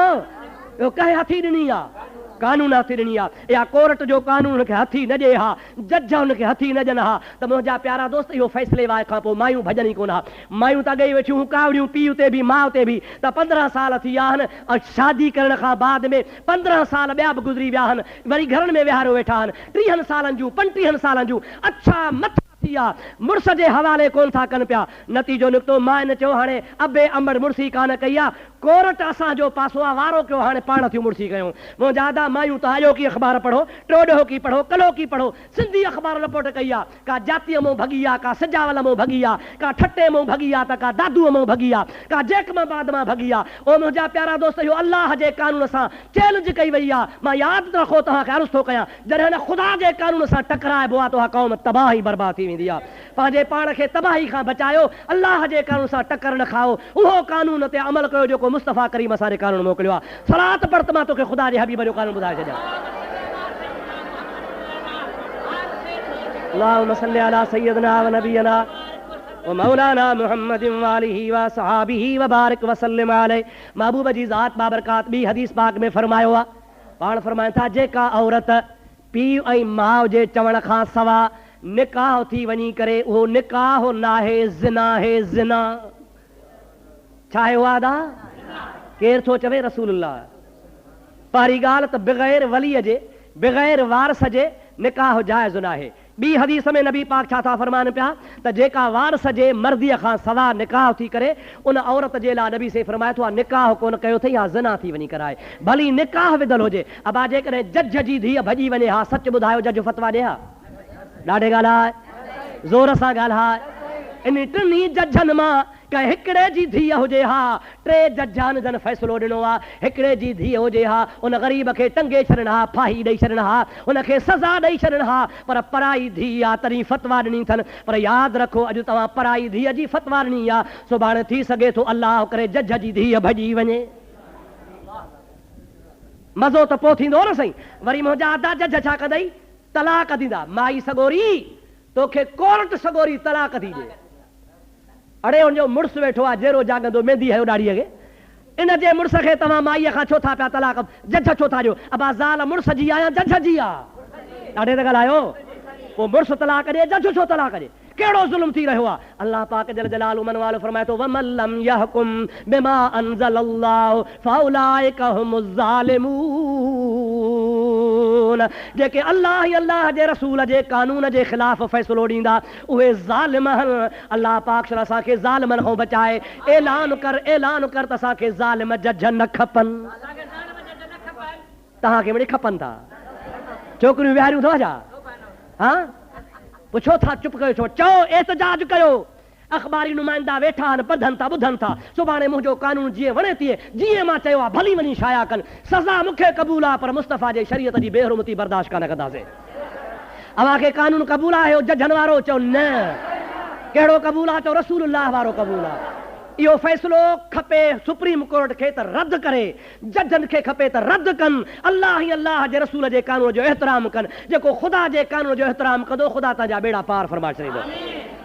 इहो कंहिं हथी ॾिनी आहे? कानून हथी ॾिनी आहे। या कोर्ट जो कानून हुनखे हथी न ॾिए हा, जज हुनखे हथी न ॾियनि हा, त मुंहिंजा प्यारा दोस्त इहो फ़ैसिले वारे खां पोइ मायूं भॼनि ई कोन हा। मायूं त अॻे वेठियूं कावड़ियूं पीउ ते बि माउ ते बि, त 15 साल थी विया आहिनि, ऐं शादी करण खां बाद में 15 साल ॿिया बि गुज़री विया आहिनि, वरी घरनि में विहारो वेठा आहिनि, 30 सालनि जूं 35 सालनि जूं, अच्छा मथां थी आहे, मुड़ुस जे हवाले कोन था कनि पिया। नतीजो निकितो, मां इन चयो हाणे अबे अमड़ मुड़सी कान कई आहे, कोर्ट असांजो पासो आहे, वारो कयो हाणे पाण थियूं मुड़सी कयूं। मुंहिंजा आदा मायूं त अॼो की अख़बार पढ़ो, टियों की पढ़ो, कल्हो की पढ़ो, सिंधी अख़बार रिपोर्ट कई आहे, का जातीअ मां भॻी आहे, का सिजावल मां भॻी आहे, का ठटे मां भॻी आहे, त का दादूअ मां भॻी आहे, का जेकमाबाद मां भॻी आहे। ओ मुंहिंजा प्यारा दोस्त, इहो अलाह जे कानून सां चैलेंज कई वई आहे। मां यादि रखो, तव्हांखे अर्ज़ु थो कयां, जॾहिं हिन ख़ुदा जे कानून सां टकराइबो आहे त उहा क़ौम तबाही बर्बाद थी वेंदी आहे। पंहिंजे पाण खे तबाही खां बचायो, अलाह जे कानून सां टकर न खाओ, उहो कानून ते अमल कयो जेको मुस्तफ़ा करीम असांजे कानून मोकिलियो आहे। सलात पढ़ त मां तोखे ख़ुदा जे हबीब जो कानून ॿुधाए छॾियां। अल्लाहुम्मा सल्लि अला सय्यदिना व नबियना व मौलाना मुहम्मदिन व आलिहि व असहाबिहि व बारिक व सल्लिम अलैहि। महबूब जी ज़ात बाबरकात ॿी हदीस पाक में फरमायो आहे, पाण फरमाइनि था, जेका औरत पीउ ऐं माउ जे चवण खां सवा निकाह थी वञी करे उहो निकाह नाहे ज़िना है ज़िना। छा आहे उहा अदा? केरु थो चवे? रसूलुल्लाह। पहिरीं ॻाल्हि त बग़ैर वलीअ जे बग़ैर वारस जे निकाह जाइज़ न आहे। ॿी हदीस में नबी पाक छा था फरमाइनि पिया त जेका वारस जे मर्दीअ खां सवा निकाह थी करे उन औरत जे लाइ नबी से फरमाए थो निकाह कोन कयो अथई या ज़िना थी वञी कराए, भली निकाह विधल हुजे। अबा जेकॾहिं जज जी धीअ भॼी वञे, हा सच ॿुधायो, जज फतवा ॾे हा? ॾाढे ॻाल्हाए, ज़ोर सां ॻाल्हाए। इन टिनी जजनि मां कंहिं हिकिड़े जी धीअ हुजे हा, टे जजनि जन फ़ैसिलो ॾिनो आहे, हिकिड़े जी धीअ हुजे हा, उन ग़रीब खे टंगे छॾणु हा, फाही ॾेई छॾणु हा, उनखे सज़ा ॾेई छॾणु हा, पर पराई धीअ आहे तॾहिं फतवा ॾिनी अथनि। पर यादि रखो, अॼु तव्हां पराई धीअ जी फतवा ॾिनी आहे, सुभाणे थी सघे थो अलाह करे जज जी धीअ भॼी वञे। मज़ो त पोइ थींदो न सही। वरी मुंहिंजा अदा जज छा कंदई? तलाक ॾींदा। माई सगोरी तोखे कोर्ट सगोरी तलाक थी ॾे। अड़े हुनजो मुड़ुसु वेठो आहे, जहिड़ो जाॻंदो मेंदी हयो ॾाड़ीअ खे, इन जे मुड़ुस खे तव्हां माईअ खां छो था पिया तलाक? जज छो था ॾियो? अबा ज़ाल मुड़ुस जी आहे या जज जी आहे? ॾाढे त ॻाल्हायो। पोइ मुड़ुसु तलाक ॾे, जज छो तलाक ॾे? कहिड़ो ज़ुल्म थी रहियो आहे? अल्लाह पाक जल जलालहु मन वालो फरमाए थो वमन लम यहकुम बिमा अंज़लल्लाहु फउलाइका हुमुज़ ज़ालिमून। जेके अल्लाह जे रसूल जे कानून जे ख़िलाफ़ फ़ैसिलो ॾींदा उहे ज़ालिम आहिनि। अल्लाह पाक असांखे ज़ालिमनि खां बचाए। ऐलान कर त असांखे ज़ालिम जज न खपनि। तव्हांखे वरी खपनि था? छोकिरियूं विहारियूं अथव छा? हा, पुछो था, चुप कयो छो? चओ, एहतजाज कयो। अख़बारी नुमाइंदा वेठा आहिनि, पढ़नि था, ॿुधनि था। सुभाणे मुंहिंजो कानून जीअं वणे थिए, जीअं मां चयो आहे भली वञी शाया कनि। सज़ा मूंखे क़बूल आहे, पर मुस्तफ़ा जे शरीयत जी बेहरुमती बर्दाश्त कान कंदासीं। अव्हांखे कानून क़बूल आहे? हो जजनि वारो? चओ न। कहिड़ो क़बूल आहे? चओ रसूलुल्लाह वारो क़बूल आहे। इहो फ़ैसिलो खपे सुप्रीम कोर्ट खे त रद्द करे, जजनि खे खपे त रद्द कनि। अल्लाह जे रसूल जे कानून जो एहतराम कनि। जेको ख़ुदा जे कानून जो एहतराम कंदो, ख़ुदा तव्हांजा बेड़ा पार फरमाए छॾींदो।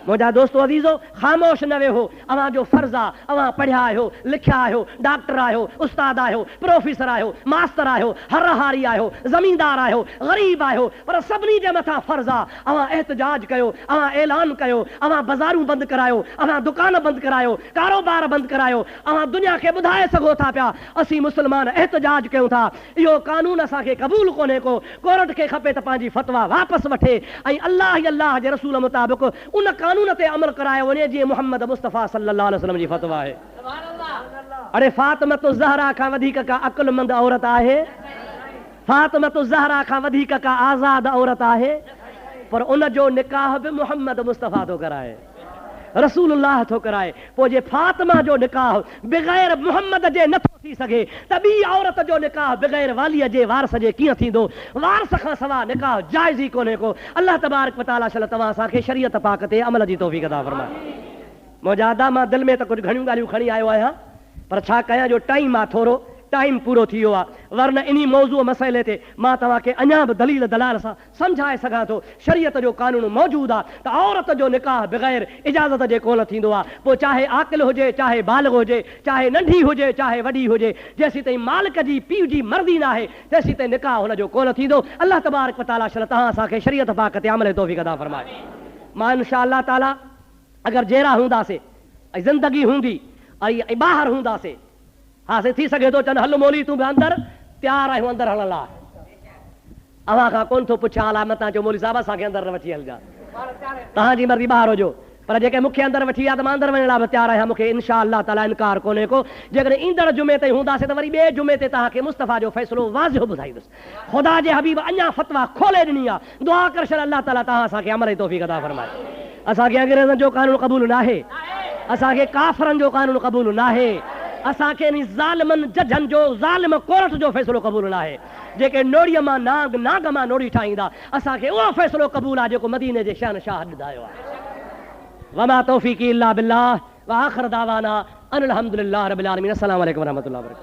मुंहिंजा दोस्तो अज़ीज़ो, ख़ामोश न वेहो। अव्हांजो फर्ज़ु आहे, अव्हां पढ़िया आहियो, लिखिया आहियो, डॉक्टर आहियो, उस्ताद आहियो, प्रोफेसर आहियो, मास्टर आहियो, हरहारी आहियो, ज़मीनदार आहियो, ग़रीब आहियो, पर सभिनी जे मथां फर्ज़ु आहे अव्हां एहतजाज कयो, अव्हां ऐलान कयो, अव्हां बाज़ारूं बंदि करायो, अव्हां दुकान बंदि करायो, कारोबार बंदि करायो। अव्हां दुनिया खे ॿुधाए सघो था पिया असीं मुस्लमान एहतजाज कयूं था। इहो कानून असांखे क़बूल कोन्हे को। कोर्ट खे खपे त पंहिंजी फतवा वापसि वठे ऐं अल्लाह जे रसूल मुताबिक़ उन कानून ते अमल करायो वञे जीअं मुहम्मद मुस्तफ़ा सल्लल्लाहु अलैहि वसल्लम जी फतवा आहे। अड़े फातिमत ज़हरा खां वधीक का अक़ुलमंद औरत आहे? फातिमत ज़हरा खां वधीक का आज़ाद औरत आहे? पर उन जो निकाह बि मुहम्मद मुस्तफ़ा थो कराए, रसूलुल्लाह थो कराए। पोइ जे फातिमा जो निकाह बग़ैर मुहम्मद जे नथो थी सघे त ॿी औरत जो निकाह बग़ैर वालीअ जे वारस जे कीअं थींदो? वारस खां सवा निकाह जाइज़ ई कोन्हे को। अल्लाह तबारक व तआला शल तव्हां असांखे शरीयत पाक ते अमल जी तौफ़ीक़ अता फरमाए। मुंहिंजा अदा, मां दिलि में त कुझु घणियूं ॻाल्हियूं खणी आयो आहियां, पर छा कयां जो टाइम आहे, थोरो टाइम पूरो थी वियो आहे। वरन इन मौज़ूअ मसइले ते मां तव्हांखे अञा बि दलील दलाल सां सम्झाए सघां थो। शरीयत जो कानून मौजूदु आहे त औरत जो निकाह बग़ैर इजाज़त जे कोन थींदो आहे। पोइ चाहे आकिल हुजे, चाहे बालिग़ हुजे, चाहे नंढी हुजे, चाहे वॾी हुजे, जेसीं ताईं मालिक जी पीउ जी मर्ज़ी न आहे तेसीं ताईं निकाह हुनजो कोन थींदो। अल्लाह तबारक व तआला शल तव्हां असांखे शरीयत पाक ते अमल तौफ़ीक़ अता फरमाए। मां इंशा अल्लाह ताला अगरि जहिड़ा हूंदासीं ऐं ज़िंदगी हूंदी ऐं ॿाहिरि हूंदासीं, हा से थी सघे थो चवनि हल मोली तूं बि अंदरि, तयारु आहियूं अंदरि हलण लाइ। अव्हां खां कोन थो पुछां हाल मतां चओ मौली साहिब असांखे अंदरि न वठी हलजा, तव्हांजी मर्ज़ी ॿाहिरि हुजो। पर जेके मूंखे अंदरि वठी विया त मां अंदरि वञण लाइ बि तयारु आहियां। मूंखे इनशा अल्लाह ताला इनकार कोन्हे को। जेकॾहिं ईंदड़ जुमे ते हूंदासीं त वरी ॿिए जुमे ते तव्हांखे मुस्तफ़ा जो फ़ैसिलो वाज़िह ॿुधाईंदुसि। ख़ुदा जे हबीब अञा फतवा खोले ॾिनी आहे। दुआ कर छॾ अल्लाह ताला तव्हां असांखे अमल जी तौफ़ीक़ अता फरमाए। असांखे अंग्रेज़नि जो कानून क़बूल न आहे, असांखे काफ़रनि जो कानून क़बूल न आहे, असांखे इन ज़ालिमनि जजनि जो ज़ालिम कोर्ट जो फ़ैसिलो क़बूल न आहे। जेके नोड़ीअ मां नाग मां नोड़ी ठाहींदा, असांखे उहो फ़ैसिलो क़बूल आहे जेको मदीने जे शहनशाह ॿुधायो आहे। वमा तौफ़ीक़ी इल्ला बिल्लाह व आख़िर दावाना अनिल हम्दुलिल्लाह रब्बिल आलमीन। अस्सलामु अलैकुम व रहमतुल्लाहि व बरकातहू।